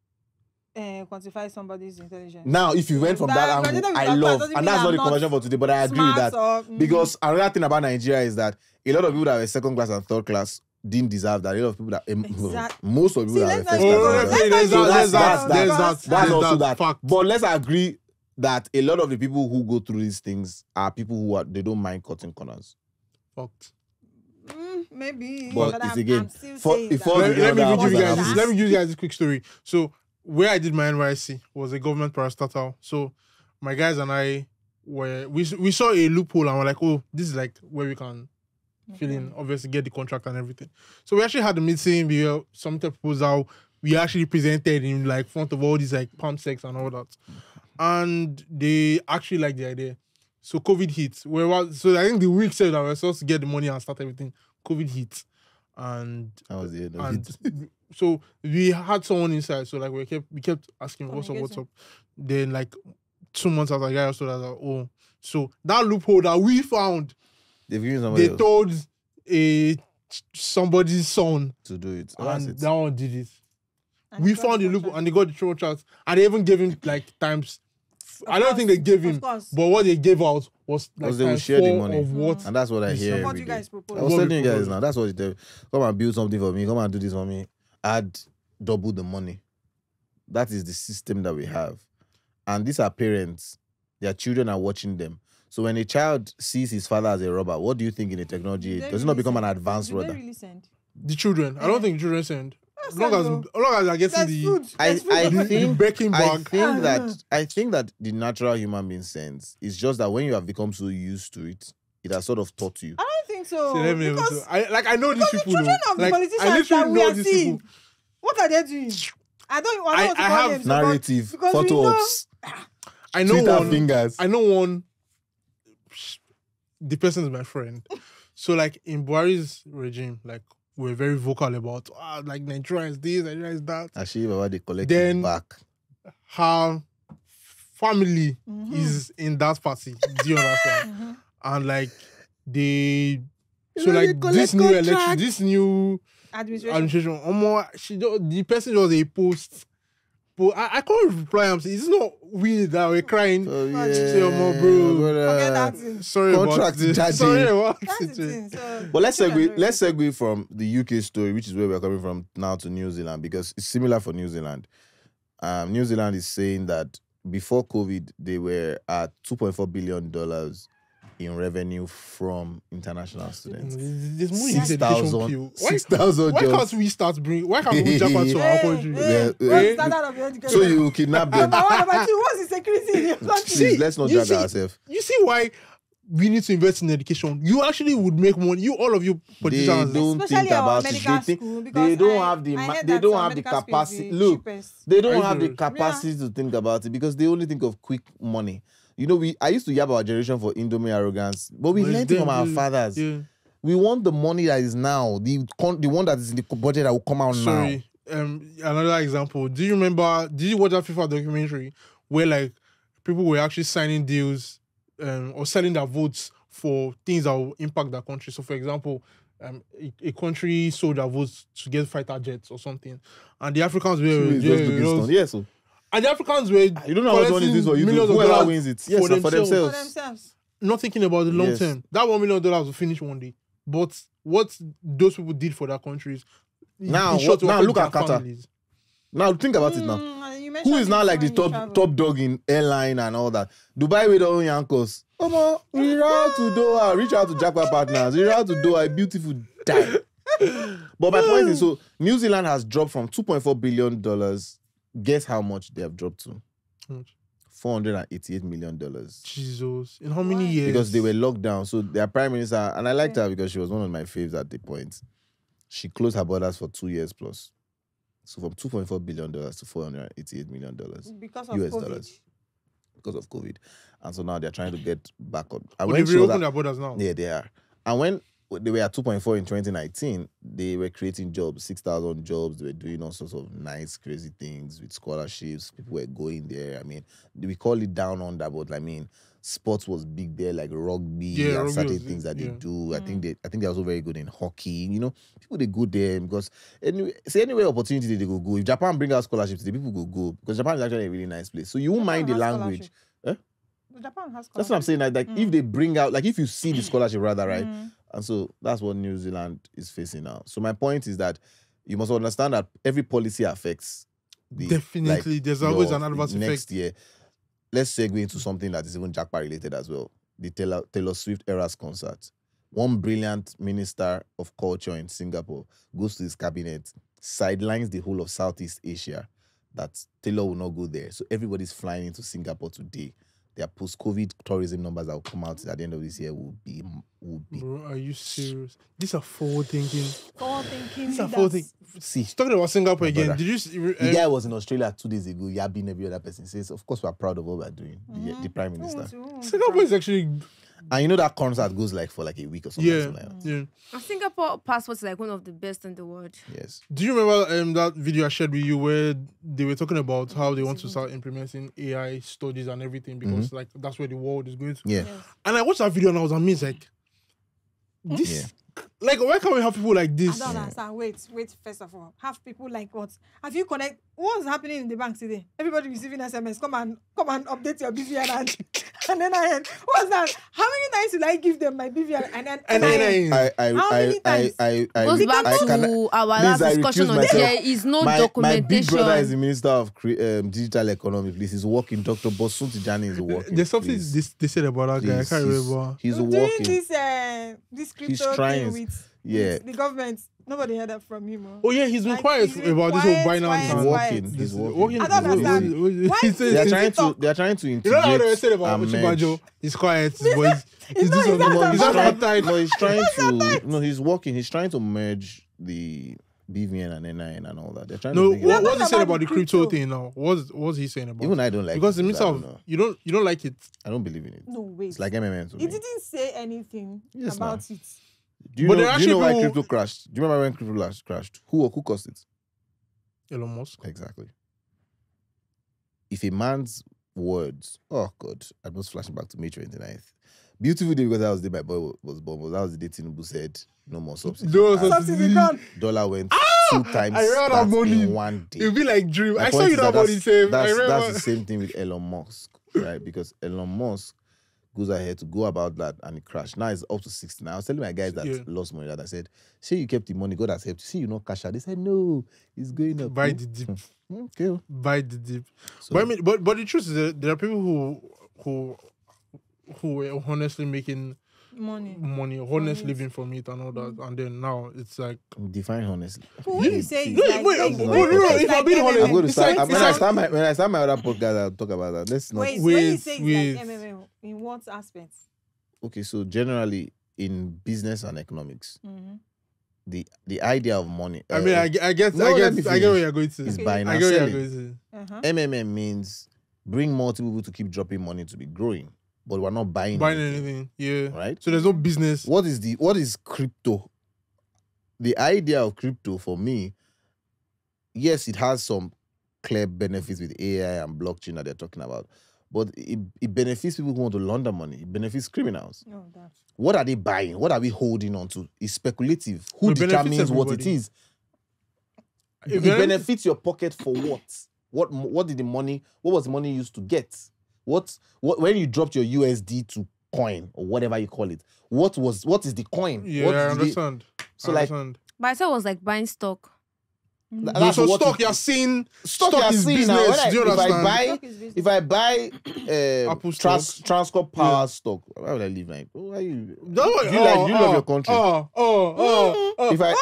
quantify somebody's intelligence. Now, if you went from that But angle, graduating with I your love, class doesn't and mean that's not I'm the not conversation for today, but I agree with smart that. or, Because another thing about Nigeria is that a lot of people that were second class and third class didn't deserve that. A lot of people that Exact- most of the people See, that were let's first not class. even- and let's second not class. even- That's that's also that. fact. But let's agree that a lot of the people who go through these things are people who they don't mind cutting corners. Fucked. Maybe. But it's again, I'm still for- saying before that. the Let me other give you guys ones. this. Let me give you guys a quick story. So where I did my NYSC was a government parastatal. So my guys and I we saw a loophole and we're like, oh, this is like where we can fill in, obviously get the contract and everything. So we actually had a meeting, we submitted a proposal, we actually presented in like front of all these like palm secs and all that. And they actually liked the idea. So COVID hit. So I think the week said that we were supposed to get the money and start everything. COVID hit. And That was the end of it. so we had someone inside. So like we kept asking what's up. Then like 2 months after, the guy also was like, oh, so that loophole that we found, They've given somebody they else told somebody's son, to do it. Oh, that's and it. that one did it. And We he got found the the loophole contract. and they got the triple chance, and they even gave him like times. I don't think they gave him, Of course. but what they gave out was like Because they will times share the 4 money. of what. And that's what I hear What every you day. guys propose? I was What we telling you guys propose. now. That's what you tell. Come and build something for me. Come and do this for me. Add double the money. That is the system that we have. And these are parents. Their children are watching them. So when a child sees his father as a robber, what do you think in the technology age? They Does it not really become an send- advanced do they robber? really send? The children. I don't think children send. As long as you're getting the baking bag. I think that the natural human being sense is just that when you have become so used to it, it has sort of taught you. I don't think so. Because I know these people. The children of the politicians that we are seeing, what are they doing? I don't want to call them narrative, photo ops. I know Twitter one. Fingers. I know one. The person is my friend. So like in Buhari's regime, like we're very vocal about like Nigeria is this, Nigeria is that. Actually, Baba, they collect it back. Her family is in that party. Do you understand? And like this new election, this new administration, the person was a post. But I can't reply. I'm saying it's not weird that we're crying. Oh, yeah. Say, bro. Sorry about this. Sorry about it. But let's segue from the UK story, which is where we're coming from now, to New Zealand, because it's similar for New Zealand. New Zealand is saying that before COVID, they were at $2.4 billion in revenue from international students. There's more 6,000 jobs. Why can't we start bringing? Why can't we jump to our country? What's the standard of your education? So you kidnap them. Number two, what's the security in your country? Please, let's not drag ourselves. You see why we need to invest in education? You actually would make money. All of you politicians. They don't think about it. They don't have the capacity. Look, they don't have the capacity to think about it because they only think of quick money. You know, I used to yab our generation for Indomie arrogance, but we learned it from our fathers. Yeah. We want the money that is now, the one that is in the budget that will come out now. Another example. Did you watch that FIFA documentary where like people were actually signing deals or selling their votes for things that will impact their country? So for example, a country sold their votes to get fighter jets or something, and the Africans were and the Africans were you don't know how much this for you. Whoever wins it, yes, for themselves. Not thinking about the long term. That $1 million will finish one day. But what those people did for their countries. Now look at Qatar. Families. Now think about it now. Who is now like the top dog in airline and all that? Dubai with their own Yankos. Reach out to Doha, reach out to Jaguar Partners, reach out to Doha, a beautiful time. But my point is, so New Zealand has dropped from $2.4 billion. Guess how much they have dropped to? How much? $488 million. Jesus. In how many years? Because they were locked down. So their prime minister, and I liked her because she was one of my faves at the point. She closed her borders for 2 years plus. So from $2.4 billion to $488 million. Because of US COVID. dollars. Because of COVID. And so now they're trying to get back up. And they've reopened their borders now. Yeah, they are. And when they were at 2.4 in 2019, they were creating jobs, 6,000 jobs. They were doing all sorts of nice, crazy things with scholarships. People were going there. I mean, we call it down under, but I mean, sports was big there, like rugby and certain things that they do. I think they're also very good in hockey. You know, people they go there because anywhere opportunity they go. If Japan bring out scholarships, the people go because Japan is actually a really nice place. So you won't mind the language. Japan has That's what I'm saying. Like if they bring out, like if you see the scholarship rather, right? And so that's what New Zealand is facing now. So my point is that you must understand that every policy affects definitely. There's always an adverse effect. Next year, let's segue into something that is even Jackpot related as well. The Taylor Swift Eras concert. One brilliant minister of culture in Singapore goes to his cabinet, sidelines the whole of Southeast Asia, that Taylor will not go there. So everybody's flying into Singapore today. Their post-COVID tourism numbers that will come out at the end of this year will be. Bro, are you serious? These are forward-thinking. These are forward-thinking. See, talking about Singapore again. Brother, did you see? The guy was in Australia 2 days ago. Yabbing every other person. Says, of course, we're proud of what we're doing. The Prime Minister. Singapore is actually. And you know that concert goes for a week or something. Yeah. Singapore passport is like one of the best in the world. Yes. Do you remember that video I shared with you where they were talking about how they want to start implementing AI studies and everything because like that's where the world is going to. Yeah. And I watched that video and I was amazed, like this. Like, why can't we have people like this? I don't understand. Wait. First of all, have people like what? Have you connect? What's happening in the bank today? Everybody receiving SMS. Come and update your BVN and then I had. What's that? How many times will I give them my BVN and then? How many times? Goes back to our last discussion on there is no documentation. My big brother is the Minister of Digital Economy. Please, he's working. Dr. Bosun Tijani is working. There's something they said about that guy. I can't remember. He's working. This crypto he's trying. with Yeah. The government. Nobody heard that from him. Oh yeah, he's been Like, quiet he's been about this whole quiet, Binance. He's quiet, walking. quiet. He's walking. I don't understand. Why He is says They're Is trying it to. talk? They're trying to You know what I integrate always said about and merge. Oshibajo? He's quiet, but he's not- doing he's not something. He's not trying- uptight. No, he's trying to. No, he's working. He's trying to merge the BVN and NIN and all that. They're trying No, to. Make what it was he saying about about the the crypto crypto? thing now? What's he saying about Even it? I don't like Because it. the I midst don't of know. you don't like it. I don't believe in it. No, wait. It's like MMM to He me. didn't say anything Yes, about it. Do you But know? there are Do you know why actually crypto crashed? Do you remember when crypto crashed? Who caused it? Elon Musk. Exactly. If a man's words, oh God, I was flashing back to May 29th. Beautiful day because that was the day my boy was born. But that was the day Tinubu said no more subsidy. No And Subsidy gone. dollar went 2 times I remember that that morning. in one day. It'll be like dream. My I saw point you is that body that's, same. I that's remember. the same thing with Elon Musk, right? Because Elon Musk goes ahead to go about that and it crashed. Now it's up to 60. Now I was telling my guys that Yeah. lost money that I said, say you kept the money, God has helped you. See you not cash out. They said no, it's going up. Buy the dip. Okay. Buy the dip. So, But I mean, but the truth is that there are people who were honestly making Money. honest living from it and all that, and then now it's like define honestly. But when you say it's Wait, like, wait, when wait, you no, say if it's I'm being like honest, I'm going to It's start. like- When I start my other podcast, I'll talk about that. Let's not. Wait, when you Wait, say it's wait. like MMM, in what aspect? Okay, so generally in business and economics, Mm-hmm. the idea of money. I mean, I get no, let me where finish. you're going to. is Okay. buying I and get where you're selling. going to. Uh-huh. MMM means bring multiple people to keep dropping money to be growing, but we're not buying Anything, yeah. right? So there's no business. What is crypto? The idea of crypto for me, yes, it has some clear benefits with AI and blockchain that they're talking about, but it benefits people who want to launder money. It benefits criminals. Oh, that. What are they buying? What are we holding on to? It's speculative. Who It benefits determines what it everybody. is? It It benefits- benefits your pocket for what? What was the money used to get? What when you dropped your USD to coin or whatever you call it? What is the coin? Yeah, What I did understand. So I like understand. But I thought it was like buying stock. it, No, that's so what stock, it- you're seeing stock stock you're is seeing now. business. Do you understand? Stock is business. If I buy Apple stock. Transcorp Power stock, why would I leave like? Why you? No, Do you love your country? If I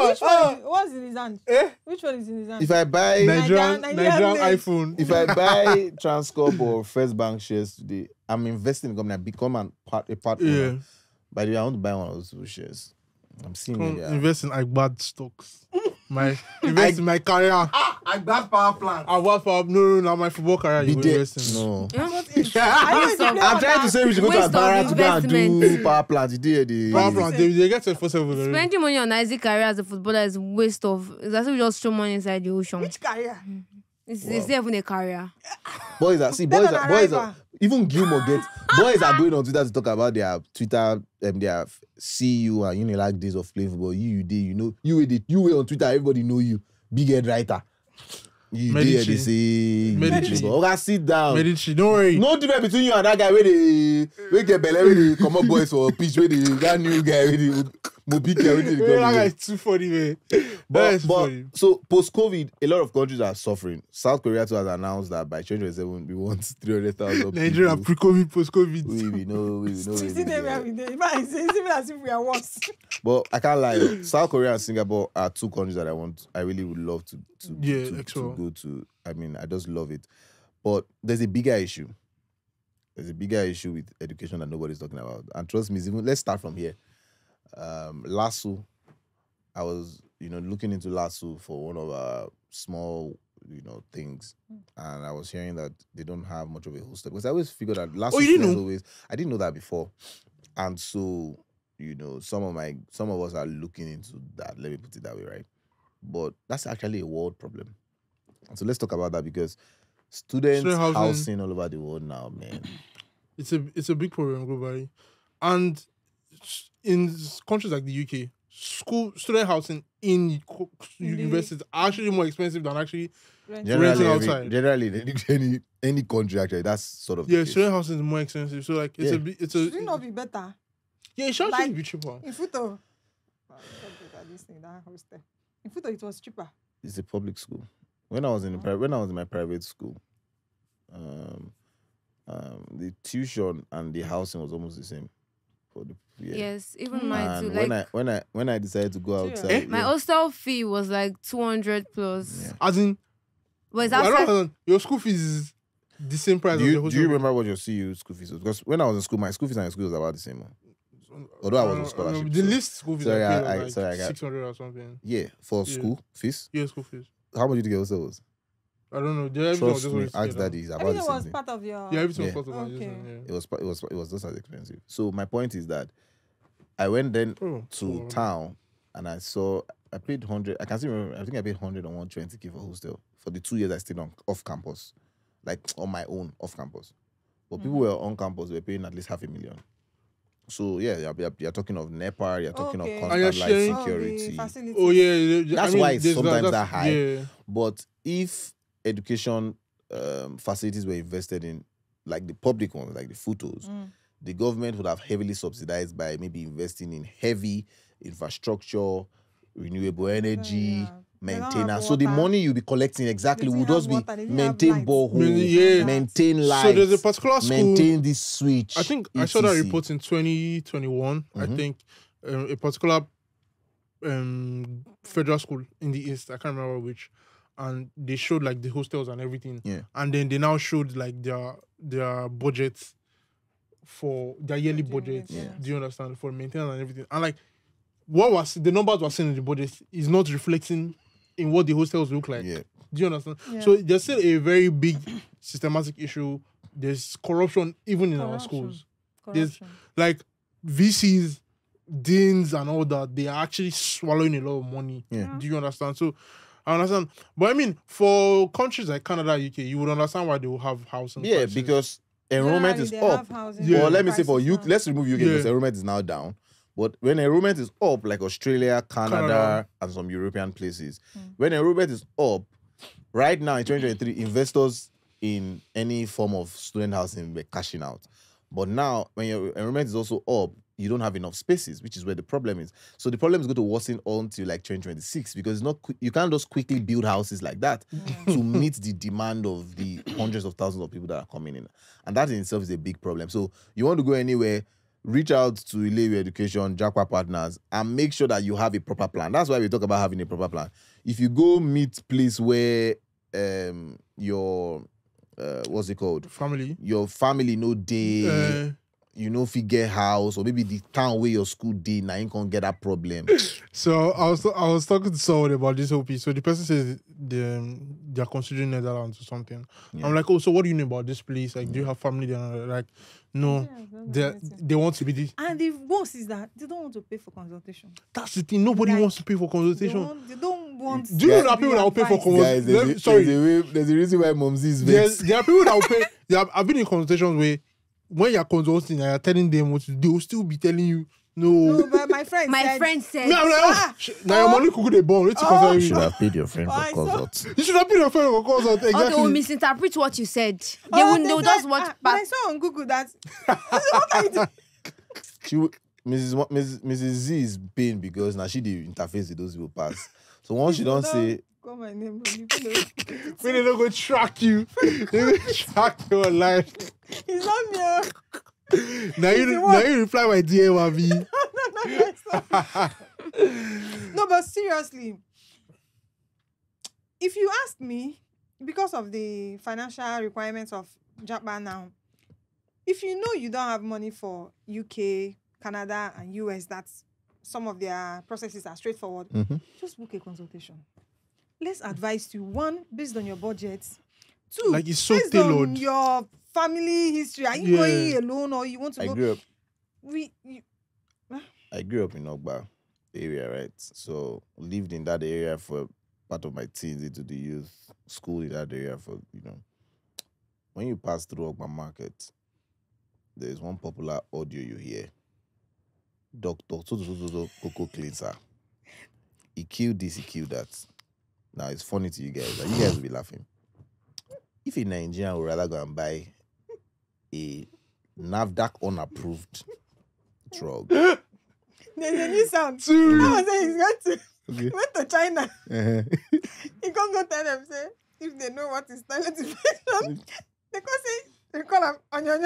Which what's in his hand? Eh? Which one is in his hand? if I buy Nigerian Nigerian iPhone. if I buy Transcorp or First Bank shares today, I'm investing in the company. I become a part Yeah. owner. By the way, I want to buy one of those shares. I'm seeing Come it. invest in bad stocks. Invest in my career. I got power plant. No, my football career. You Be go there. invest in. No. I'm trying to say we should go to Waste of Adara to go and do investment. power plant. You did the Power plant. They get 24/7. Spending money on Isaac career as a footballer is waste of. It's as if you just throw money inside the ocean. Which career? It's not even a career. boys are even Gilmore gets boys are going on Twitter to talk about their Twitter their CU and like days of playing football. You were on Twitter, everybody know you. Big head writer. You did they say Medici. Okay, sit down. Medici, don't worry. No difference between you and that guy where they get belly where they come up boys for pitch where they that new guy where they Mobika where they That guy come. is too funny, man. But so post-COVID, a lot of countries are suffering. South Korea too has announced that by 2027 we want 300,000 Nigeria people. pre-COVID, post-COVID. We know. You see them where we did. It's even as if we are worse. But I can't lie. South Korea and Singapore are two countries that I really would love to go to. I mean, I just love it. But there's a bigger issue. There's a bigger issue with education that nobody's talking about. And trust me, let's start from here. Lasso, I was, looking into Lasso for one of our small, things. And I was hearing that they don't have much of a hostel. Because I always figured that Lasso you didn't know? always, I didn't know that before. And so, some of us are looking into that. Let me put it that way, right? But that's actually a world problem. And so let's talk about that because student housing all over the world now, man. It's a big problem globally, and in countries like the UK, student housing in universities are actually more expensive than actually renting outside. Generally, any country actually, that's sort of the case. Student housing is more expensive. So like it's Should it not be better? Yeah, it should actually Like, be cheaper. In Futo, this thing that hostel. In Futo, it was cheaper. It's a public school. When I was in my private school, the tuition and the housing was almost the same. for the year. Yes, even mine too. And when I decided to go outside, my hostel fee was like 200 plus. Yeah. As in, your school fees is the same price. Do you remember what your CU school fees was? Because when I was in school, my school fees and your school was about the same. Although I was on scholarship. The least school fees I was 600 or something. Yeah, for school fees. Yeah, school fees. How much did you get hostels? I don't know. Trust me, ask daddy. It's about the same thing. Part of your... Yeah, everything was part of my It was just as expensive. So my point is that I went then to town and I paid 100. I can still remember. I think I paid 100 or 120k for hostel for the 2 years I stayed off campus, like on my own off campus. But people were on campus. They were paying at least $500,000. So yeah, you're talking of NEPA. You're talking of constant life security. That's why it's sometimes that high. Yeah. But if education facilities were invested in, like the public ones, like the photos, the government would have heavily subsidized by maybe investing in heavy infrastructure, renewable energy, maintenance. So the money you'll be collecting exactly will just be maintain borehole, maintain lights. So there's a particular school, maintain this switch. I think I saw that report in 2021. I think a particular federal school in the East, I can't remember which, and they showed like the hostels and everything. Yeah. And then they now showed like their budgets for their yearly budgets. Yeah. Do you understand? For maintenance and everything. And like the numbers were seen in the budget is not reflecting in what the hostels look like. Yeah. Do you understand? Yeah. So there's still a very big systematic issue. There's corruption even in our schools. There's like VCs, deans and all that, they are actually swallowing a lot of money. Yeah. Do you understand? So I understand. But I mean, for countries like Canada, UK, you would understand why they will have housing prices. Because enrollment is up. Well, let me say for UK, let's remove UK because enrollment is now down. But when enrollment is up, like Australia, Canada, and some European places, when enrollment is up, right now in 2023, investors in any form of student housing were cashing out. But now, when your enrollment is also up, you don't have enough spaces, which is where the problem is. So the problem is going to worsen until like 2026 because it's not you can't just quickly build houses like that to meet the demand of the hundreds of thousands of people that are coming in. And that in itself is a big problem. So you want to go anywhere, reach out to Ilewe Education, Japa Partners, and make sure that you have a proper plan. That's why we talk about having a proper plan. If you go meet place where your what's it called? Your family no day, you know, figure house, or maybe the town where your school day, now you can't get that problem. So I was talking to someone about this whole piece. So the person says they're considering Netherlands or something. Yeah. I'm like, oh, so what do you know about this place? Like, do you have family there? Like, no, they want to be this. And the worst is that they don't want to pay for consultation. That's the thing. Nobody wants to pay for consultation. They don't want. Do you know that people that will pay for consultation? There's a reason why Momsy is vexed. There are people that will pay. I've been in consultations where when you're consulting and you're telling them what to do, they will still be telling you, no, but my friend said. No, I'm like, now your money could be born. You should have paid your friend for consult. You should have paid your friend for consult. Exactly. Or they will misinterpret what you said. They will just watch back. But I saw on Google that. What are you doing? Mrs. Z is paying because now she the interface with those people pass. So once she don't say, call my name. When they don't go track you, they go track your life. It's not me. Now you reply my DM, Avi. No, but seriously, if you ask me, because of the financial requirements of Japan now, if you know you don't have money for UK, Canada, and US, that's some of their processes are straightforward, just book a consultation. Let's advise you, one, based on your budget, two, like it's so based tailored. on your family history. Are you going alone or you want to go? I grew up in Ogba area, right? So lived in that area for part of my teens into the youth school in that area for, when you pass through Ogba Market, there's one popular audio you hear. Dr. Coco Cleanser. He killed this, he killed that. Now it's funny to you guys. Like, you guys will be laughing. If a Nigerian would rather go and buy a NAFDAC unapproved drug. There's a new sound. I was saying he went to China. He can't go tell them, say, if they know what is toilet infection, they call him onion.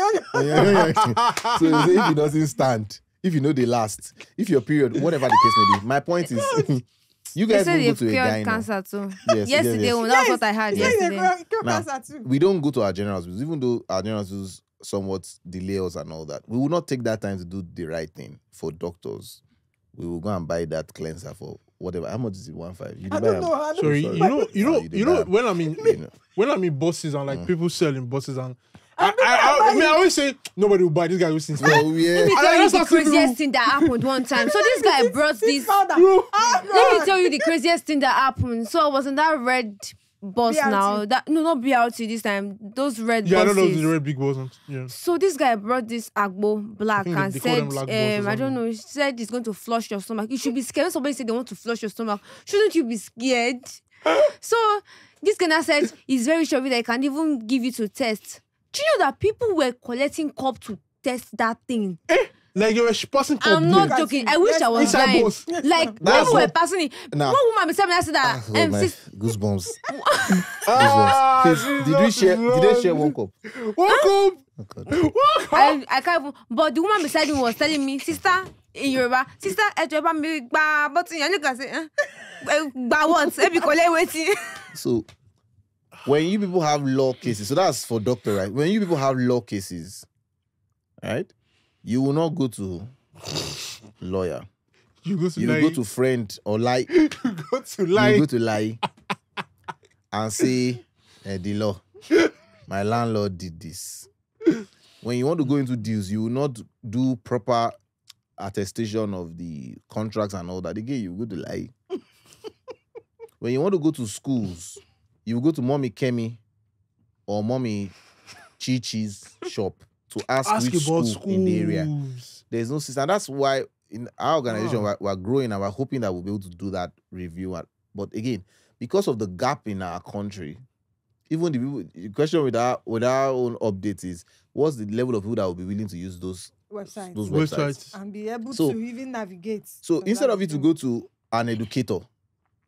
So if he doesn't stand, if you know the last, if your period, whatever the case may be. My point is, you guys They don't said go to a they've cured guy now. cancer too. Yes, Yesterday, yes. that's what I heard yesterday. Now, Cancer too. we don't go to our general hospitals, even though our general hospitals somewhat delay us and all that. We will not take that time to do the right thing for doctors. We will go and buy that cleanser for whatever. How much is it? 1.5. I don't know. I don't Sorry, know. you know when I'm in You know. when I'm in buses and like people selling buses and I always say nobody will buy this guy who sings. Oh, yeah. Let me tell you that's the not true. craziest thing that happened one time. So this guy brought this. Powder. Let me tell you the craziest thing that happened. So I was in that red bus BRT. now. Not BRT this time. Those red Yeah, I don't know if buses. the red big wasn't. Yeah. So this guy brought this agbo black think and they call said, them black balls or I don't know, he said he's going to flush your stomach. You should be scared. When somebody said they want to flush your stomach, shouldn't you be scared? So this guy now said he's very sure that he can even give you to test. Do you know that people were collecting cup to test that thing? Like you were passing cup I'm not there. joking. I wish I was Inside blind. bus. Like That's people were what- passing it. Nah. One woman beside me, I said that. Oh, my goosebumps. Ah, Please, did they share one cup? Welcome. Oh, God. I can't even, but the woman beside me was telling me, sister, in Yoruba, sister, me but you can say, what? Waiting. So, when you people have law cases, so that's for doctor, right? When you people have law cases, right? You will not go to lawyer. You go to You lie. will go to friend or lie. You go to lie. You go to lie and say, the law, my landlord did this. When you want to go into deals, you will not do proper attestation of the contracts and all that. Again, you go to lie. When you want to go to schools, you go to Mommy Kemi or Mommy Chi-Chi's shop to ask which about school in the area. schools. There's no system. That's why in our organization we're growing and we're hoping that we'll be able to do that review. But again, because of the gap in our country, even the people, the question with our own update is, what's the level of people that will be willing to use those Websites. websites? And be able So- to even navigate. So So instead that's of you to the go to an educator,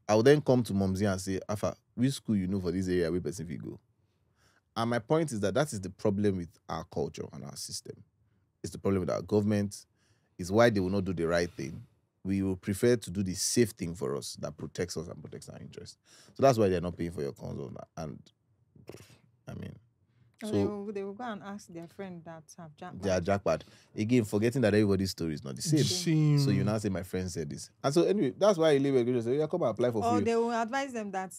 I will then come to Momsy and say, Afa, which school you know for this area where person will go? And my point is that is the problem with our culture and our system. It's the problem with our government. It's why they will not do the right thing. We will prefer to do the safe thing for us that protects us and protects our interests. So that's why they're not paying for your console. And I mean, And so they will go and ask their friend that have jackpot. they are jackpot. Again, forgetting that everybody's story is not the same. Same. So you now say my friend said this. And so anyway, that's why I leave education. So yeah, come and apply for Or free. they will advise them that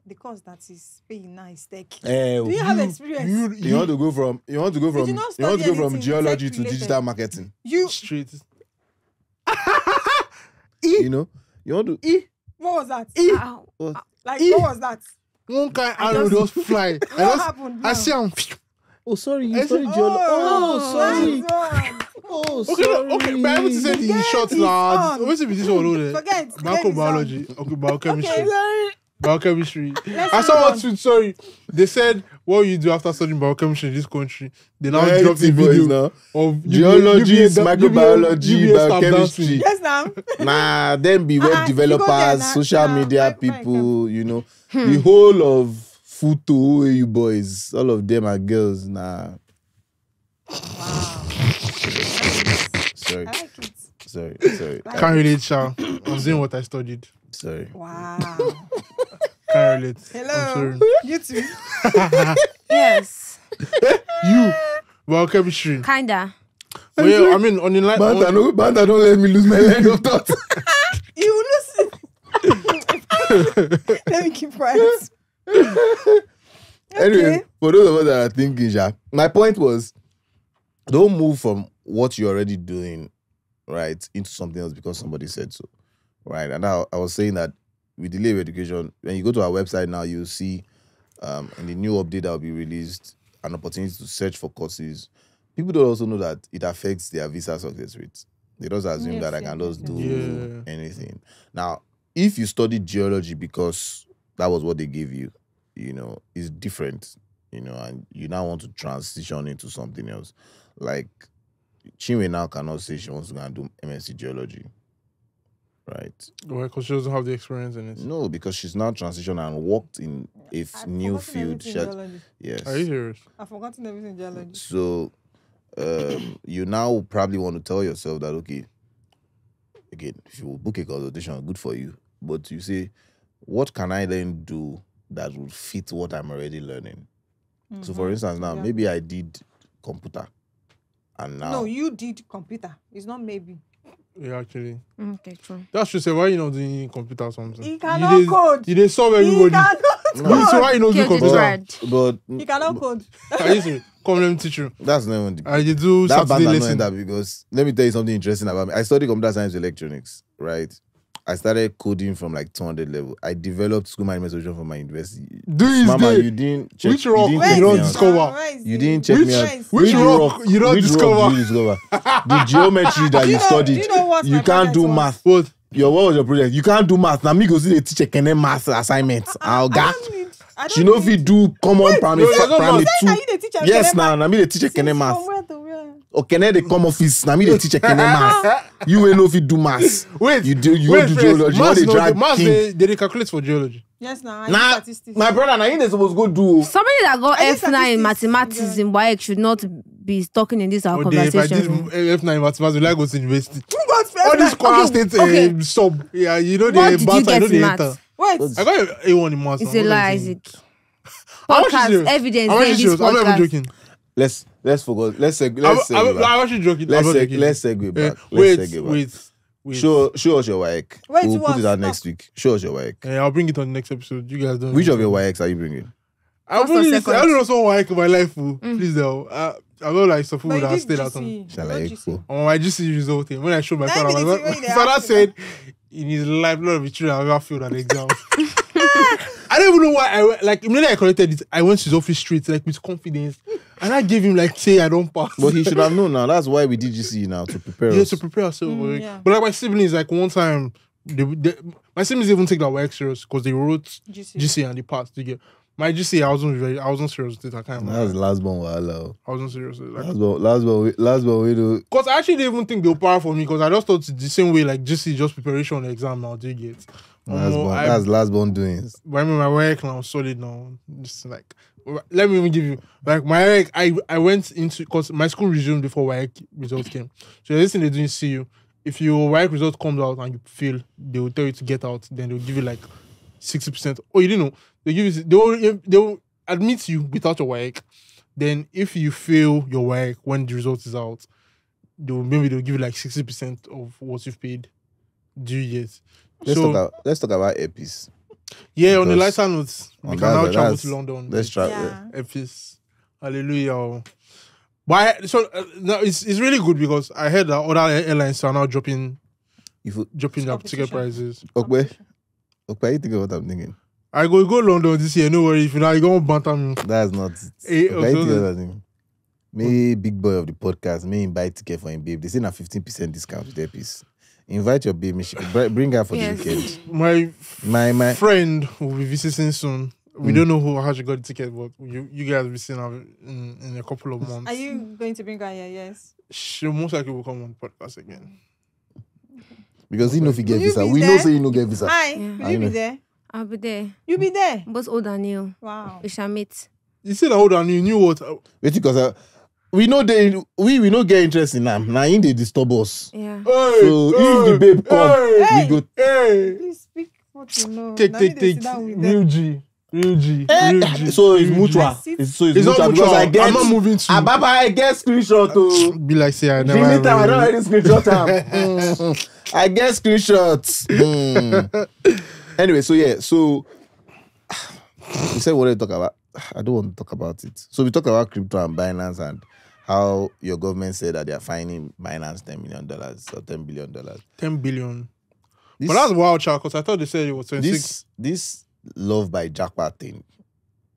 the course that is paying now is tech. Eh, Do you have experience? you want to go from Did you not study anything geology to tech-related? digital marketing. You Straight. You know, you want to what was that? Ow. Like what was that? One kind arrow just fly. What happened? I now? see him. Oh, sorry, you I studied said- geology. Oh, Oh, sorry. nice one. Oh, Okay, sorry. okay, but I'm able to say the Forget short his lads. son. What's if this one over Forget. Microbiology. Okay, biochemistry. Okay. Biochemistry. Let's I move saw on. one tweet, sorry. They said, what will you do after studying biochemistry in this country? They now Yeah, dropped a it's boys video now. of Geology, microbiology, UBA staff biochemistry. dancing. Yes, now. Nah, then be web you go there developers, now. social Nah, media very people, you know. The whole of Futo, you boys, all of them are girls. Nah. Wow. Sorry, I like it. sorry. Can't relate, Sha. I'm doing what I studied. Sorry. Wow. Can't relate. Hello. I'm sorry. You too. Yes. You, biochemistry. Kinda. Well, I mean, on the line. Banta, don't let me lose my line of thought. You lose. Let me keep quiet. Anyway, for those of us that are thinking, Sha, my point was, don't move from what you're already doing, right, into something else because somebody said so, right? And I was saying that with delay of education, when you go to our website now, you'll see in the new update that will be released, an opportunity to search for courses. People don't also know that it affects their visa success rate. They just assume Yes, that I yes, can just yes, do Yeah. anything. Now, if you studied geology because that was what they gave you, you know, it's different, you know, and you now want to transition into something else. Like, Chinwe now cannot say she wants to go and do MSc geology, right? Why? Because she doesn't have the experience in it. No, because she's now transitioned and worked in a I've new forgotten field. everything in geology. Yes. Are you serious? I've forgotten everything in geology. So, you now probably want to tell yourself that, okay, again, if you book a consultation, good for you. But you say, what can I then do that would fit what I'm already learning? So for instance, now, maybe I did computer. And now... No, you did computer. It's not maybe. Yeah, actually. Okay, true. That's true. Say, why you not doing computer or something? He cannot code. You did solve everybody. He cannot code. So why you not do computer? But He cannot code. Are you serious? Come, let me teach you. that's not even the... You do that Saturday band lesson. that because let me tell you something interesting about me. I studied computer science and electronics, right? I started coding from like 200 level. I developed school management solution for my university. Mama, you didn't check. Which rock you you didn't don't check me out. discover? You didn't check me out. Which rock you don't Which discover? rock did you discover? The geometry that you studied. Do you know what You my can't do project was? math. What? What was your project? You can't do math. Now me go see the teacher can math assignments. I'll got. She know if you do common primary no, two. Yes, now me the teacher can math. From where to where? Or can they come office? Now me the teacher can math. You will know if you do math. Wait. You do Wait, geology. You want to drag maths, king. they calculate for geology. Yes, now. Nah, Statistics. my brother, now you supposed to go do. Somebody that got I did F9 in statistics. mathematics in WAEC should not be talking in this our If I conversation. did F9 mathematics, will I go to university? Who got first? All these Kwara Okay, State okay. sub. Yeah, you know What the did you maths, I know get the in enter. maths? Wait. I got A1 in maths. It's now. a What lie, I'm saying? Isaac. I'm actually Podcast serious. evidence I'm there in actually this serious. I'm not even podcast. joking. Let's focus. Let's segue back. I'm actually joking. Let's I'm not joking. segue back. Wait. Let's segue back. Wait. Show us your WAEC. Wait, We'll what? put it out Stop. next week. Show us your WAEC. I'll bring it on the next episode. You guys don't. Which of your WAECs are you bringing? I First or second? don't know someone like in my life. Please though. I'm not like some food But you that did stayed at home. GC. Shall I You got expo? GC. On my GC result thing, when I showed my 9 father, minutes my ago, they father asked you said in his life, none of the children have ever failed an exam. I don't even know why I went, like immediately I collected it, I went to his office straight, like with confidence. And I gave him like, say I don't pass. But he should have known now. That's why we did GCE now, to prepare Yeah, us. to prepare ourselves for it. yeah. But like my siblings, like one time, my siblings even take that work serious because they wrote GC. GC and they passed. You get my GC, I wasn't serious with it. I can't. That was the last one. Wahala. I wasn't serious with it. Like, Last one. We do. because I actually didn't even think they were power for me because I just thought the same way like GC just preparation on the exam now. Do you get? That's last one doings. But I mean, my work now solid now. Just like, let me even give you like my work. I went into because my school resumed before work results came. So this thing they didn't see you. If your work result comes out and you fail, they will tell you to get out. Then they'll give you like 60%. Oh, you didn't know? They give you. They will admit you without your work. Then if you fail your work when the result is out, they'll give you like 60% of what you've paid. Do you get? Let's talk about Epis. Yeah, on the Because lighter note, we on can that now note, travel that's- to London. Let's try. Yeah. Epis. Hallelujah. But no, it's really good because I heard that other airlines are now dropping If you, their ticket Competition. prices. okay, you think of what I'm thinking? I go London this year. No worry. If you go banter me. That's not it. Eh, Okay, you think okay. of what I'm thinking? Me, big boy of the podcast, me buy ticket for him babe. They say na 15% discount with Epis. Invite your babe. She bring her for Yes. the weekend. My My friend will be visiting soon. We don't know how she got the ticket, but you guys will be seeing her in a couple of months. Are you going to bring her here? Yes. She most likely will come on podcast again. because he know if he get Will you visa. be We know there? say he no get visa. Hi. Yeah. Will I you be know. there? I'll be there. You be there. Both old and new. Wow. We shall meet. You said hold on, you knew what? Wait, because we know we no get interest in them. Now in they disturb us. Yeah. So if the babe come, Hey. we go. Hey, Please speak what you know. take. Now me dey sit down with them. Real G. So it's Real G. mutual. I see. It's It's not mutual mutual. because I get. I'm not moving to. Ababa, I get screenshot to. Be like, say I Give never. me time. I don't already screenshot them. I get screenshots. Anyway, so yeah, so we said what to talk about. I don't want to talk about it. So we talk about crypto and Binance and how your government said that they are fining Binance $10 million or $10 billion. 10 billion. This, But that's wild, child, because I thought they said it was 26. this love by Jackpot thing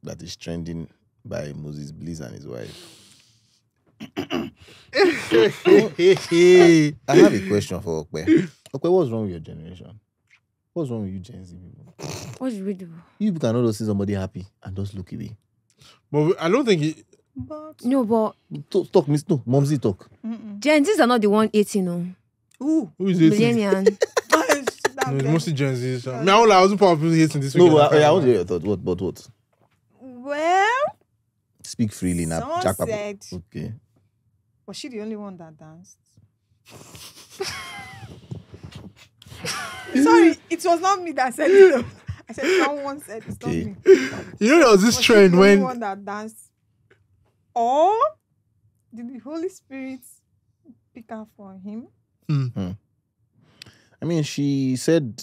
that is trending by Moses Bliss and his wife. I have a question for Okwe. Okwe, what's wrong with your generation? What's wrong with you Gen Z people? What did we do? You people cannot just see somebody happy and just look away. But I don't think it. But No, but Talk, Miss. No, Momsy talk. Gen Zs are not the one 18, no. ooh. Who is it? Millennial. No, it's mostly Gen Z. I mean, I wasn't part of people hating this No, weekend. but I want to hear your thought. What? Well, Speak freely now. someone Jackpot. said Okay. Was she the only one that danced? Sorry, it was not me that said it. Though. I said someone said it's not me. You know, there was this Was trend she the when only one that danced, or did the Holy Spirit pick her for him? I mean, she said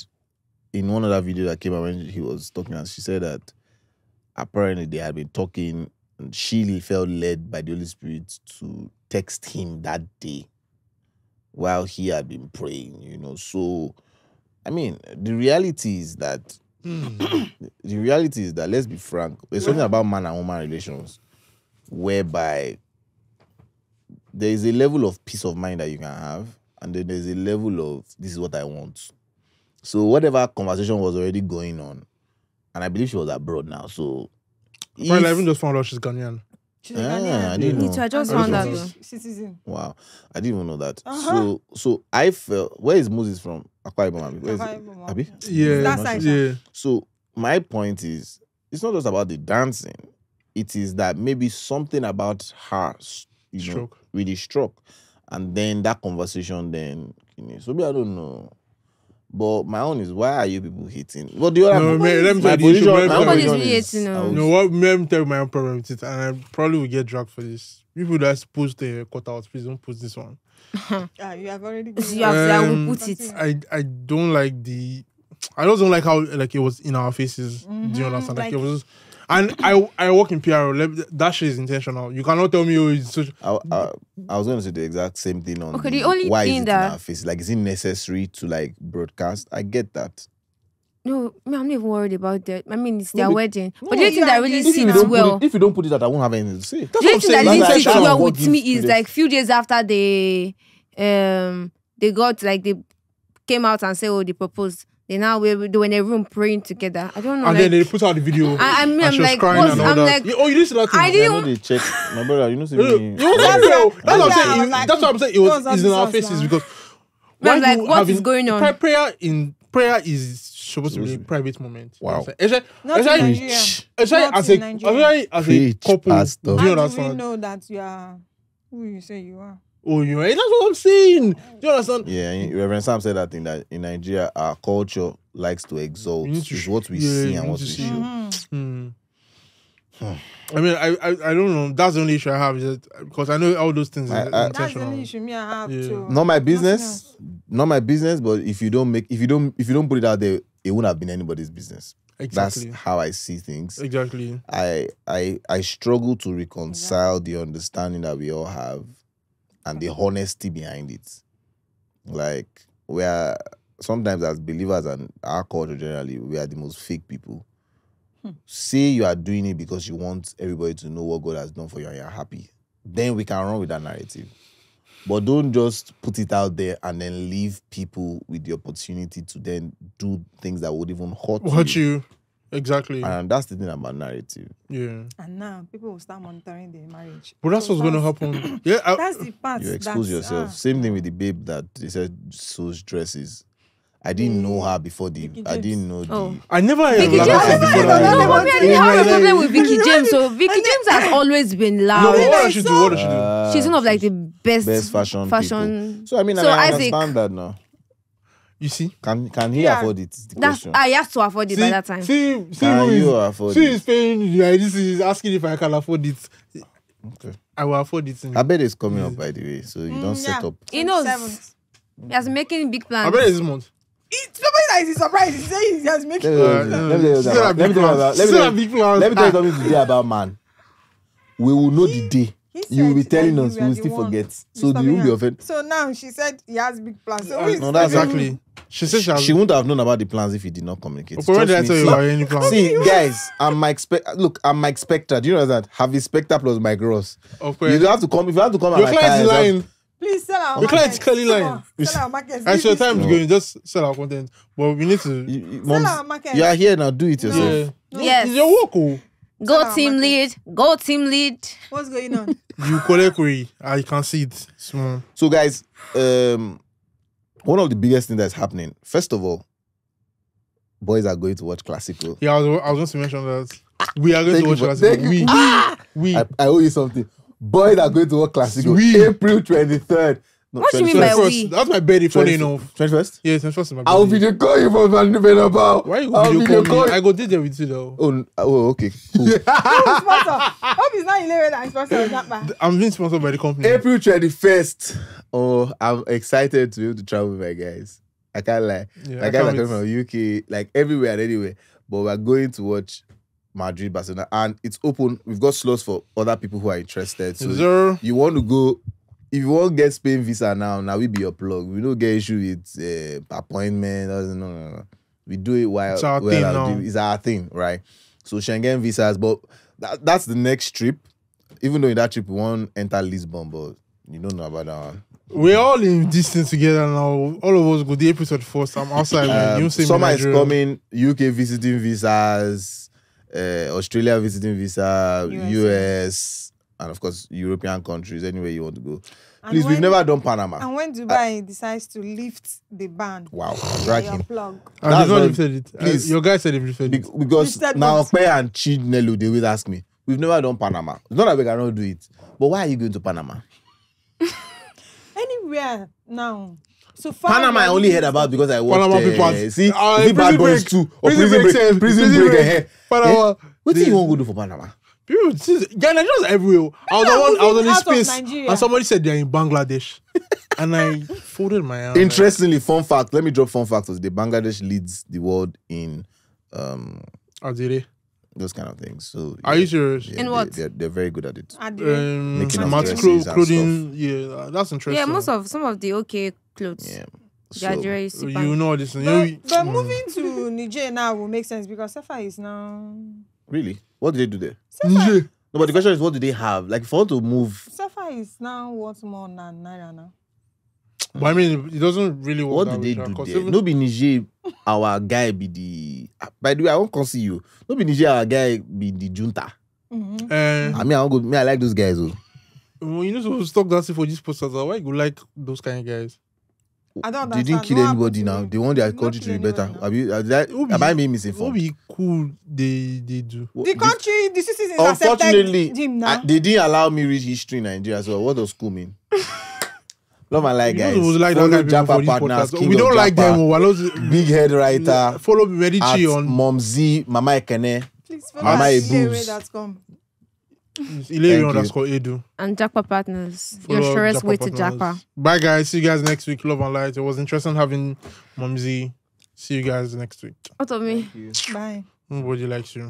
in one other video that came out when he was talking, and she said that apparently they had been talking, and she felt led by the Holy Spirit to text him that day while he had been praying, you know. So, I mean, the reality is that, let's be frank, there's something about man and woman relations whereby there is a level of peace of mind that you can have, and then there's a level of, this is what I want. So whatever conversation was already going on, and I believe she was abroad now, so... Well, I even just found out she's Ghanaian. She's a Ghanaian. I didn't know. I just found out. Citizen. Wow, I didn't even know that. So I felt, where is Moses from? Akwa Ibom, Where is Akwa it? Ibom. Abi? Yeah. That side. Yeah. So my point is, it's not just about the dancing. It is that maybe something about her, really struck, and then that conversation. Then, so I don't know. But my own is, why are you people hating? Well, the other let me my tell you, Nobody's position really is, hating. you know what? Let me tell you my own problem with it, and I probably will get dragged for this. People that post the cut out, please don't post this one. You have already. I will put it. I don't like the. I just don't like how like it was in our faces. Do you understand? Like it was. And I work in PR. That shit is intentional. You cannot tell me, oh, it's social. I was going to say the exact same thing on the only why thing is it that in our face? Like, is it necessary to like broadcast? I get that. No, I'm not even worried about that. I mean, it's their No, wedding. no, But the only thing that really if you sits don't well. if you don't put it out, I won't have anything to say. That's The what only I'm thing that saying. didn't That's sit how well God with gives me is credence. like few days after they got like they came out and said, oh, they proposed. They were in a room praying together. I don't know. And like, then they put out the video. I'm and she was like, crying and all I'm that. like, Oh, you didn't see that thing? I I didn't. know they check my brother. You know, see me. That's what I'm saying. like, That's what I'm saying. It's in our faces because. I'm like, you what having- is going on? Prayer is supposed to be a private moment. Wow. Not in Nigeria. As a couple, Pastor. do you How do we understand? know that you are who you say you are? Oh, you that's what I'm saying. Do you understand? Yeah, Reverend Sam said that thing, that in Nigeria, our culture likes to exalt. You need to It's what we yeah, see you and need what to we see. show. I mean, I don't know. That's the only issue I have is that, because I know all those things is That's the That's the intentional. only issue me I have Yeah. too. Not my Nothing business. else. Not my business. But if you don't put it out there, it wouldn't have been anybody's business. Exactly. That's how I see things. Exactly. I struggle to reconcile the understanding that we all have and the honesty behind it. Like, we are sometimes, as believers and our culture generally, we are the most fake people. Say you are doing it because you want everybody to know what God has done for you and you're happy. Then we can run with that narrative. But don't just put it out there and then leave people with the opportunity to then do things that would even hurt you. Exactly. And that's the thing about narrative. Yeah. And now people will start monitoring their marriage. But that's So what's going to happen. Yeah. That's the part. You expose that's, yourself. Same thing with the babe that they said sews dresses. I didn't know her before the. Vicky I James. didn't know the. Oh. I never Vicky heard James. that before that. No, but we have a problem with Vicky James. So Vicky James has always been No, loud. what does she do? What does she do? She's one of like the best fashion people. So I mean, So I Isaac- understand that now. You see? Can he Yeah. afford it? Is the That's question. I have to afford it by that time. See Can who you is, afford see it? is paying, like, this is asking if I can afford it. Okay. I will afford it. I bet it's coming up, by the way. So you don't set up. He knows. 27th. He has making big I plans. bet it's this month. It's somebody that is surprised. He's saying he has making. Let me tell you something today about man. We will know the day. You will be telling us. We will still forget. So you won't be offended. So now she said he has big plans. So No, that's Exactly. She said She wouldn't have known about the plans if he did not communicate. But when did I Trust tell me. you about any plans? See, guys, I'm Mike Spectre. Do you know that? Have a Spectre plus Mike Ross. Of course. You don't have to come. If you have to come, Your at my client is car, lying. please sell our Your market. client is clearly lying. Sell our market. As your time is No. going, just sell our content. But we need to. Moms, our market. you are here now. Do it yourself. Yeah. Yes. It's your work, oh. Go Sell our team market. lead. Go team lead. What's going on? You collect query. I can see it. Small. So, guys, one of the biggest things that's happening. First of all, boys are going to watch Classical. Yeah, I was going to mention that. We are going to watch Thank Classical. you. We. I owe you something. Boys are going to work classical. We. April 23rd. No, What do you mean by 21st. we? That's my birthday, funny enough. 21st? Yeah, 21st is my birthday. I'll video call you from Van Nubenabao. Why you go video call me? I go date there with you though. Oh, okay. Cool. Who's sponsor? Hope it's not 11 that is sponsor that bad. I'm being sponsored by the company. April 21st. Oh, I'm excited to be able to travel with my guys. I can't lie. Yeah, My guys are coming from UK, like everywhere and anywhere. But we're going to watch Madrid, Barcelona, and it's open. We've got slots for other people who are interested. So Sir. you want to go. If you want to get Spain visa now we be your plug. We don't get issue with appointment. No. We do it while It's our thing now. It's our thing, right? So Schengen visas, but that's the next trip. Even though in that trip we won't enter Lisbon, but you don't know about that one. We're all in this thing together now. All of us go the episode first. I'm outside. Man. You see me Summer is Nigeria. coming. UK visiting visas, Australia visiting visa, US, and of course European countries. Anywhere you want to go. And Please, we've never done Panama. And when Dubai decides to lift the ban, Wow, drag your him. plug. And That's they've not not- lifted it. please. Your guy said they've lifted it. Because Lifted now what? Pe and Chinelu, they will ask me. We've never done Panama. It's not that we cannot do it. But why are you going to Panama? Anywhere now. So far, Panama I only heard about because I watched Panama people. see, is Prison it Bad Boys Break. 2 or Prison Prison Break Break? said- Prison Prison Break Break. ahead. Panama. What do They- you want to go do for Panama? People, Nigerians everywhere. I was moving on out the of space, Nigeria. and somebody said they're in Bangladesh, and I folded my arm. Interestingly, fun fact. Let me drop fun facts. The Bangladesh leads the world in Adire. those kind of things. So Are you serious? yeah, In what? They're very good at it. Making Making us dresses and clothing. Yeah, that's interesting. Yeah, some of the okay clothes. Yeah. The So, Nigeria is super. You know this. You But, know, but moving to Niger now will make sense because Safa is now. really? What do they do there? Niger. No, but the question is, what do they have? Like, if I want to move, Safa is now worth more than Naira now. But I mean, it doesn't really work. what that do they way, do 'cause there? even- No be Niger, our guy be the. By the way, I won't concede you. No be Niger, our guy be the junta. Mm-hmm. I mean, I won't go. Me, I like those guys. Oh. Well, you know, to stop dancing for these posters. Why you go like those kind of guys? I don't They didn't understand. kill What happened anybody to now. them? They want their They did not country to kill be better. anybody now. Am I being What misinformed? be cool they do? The country, the citizens Unfortunately, accepted him now. they didn't allow me read history in Nigeria. So what does school mean? Love and like You guys. know those like that Follow kind of people Japa for these partners. podcasts. King We don't of like Japa, them. We're not- Big head writer. Follow Medici At on Momzi, Mama Ekene. Please follow Mama us Ebus. Ilere.com. Ilarion Thank you. _Edu. And Jackpot Partners. Follow Your surest Japa way to Partners. Japa. Bye guys. See you guys next week. Love and light. It was interesting having Mumsy. See you guys next week. Out of me. Bye. Nobody likes you.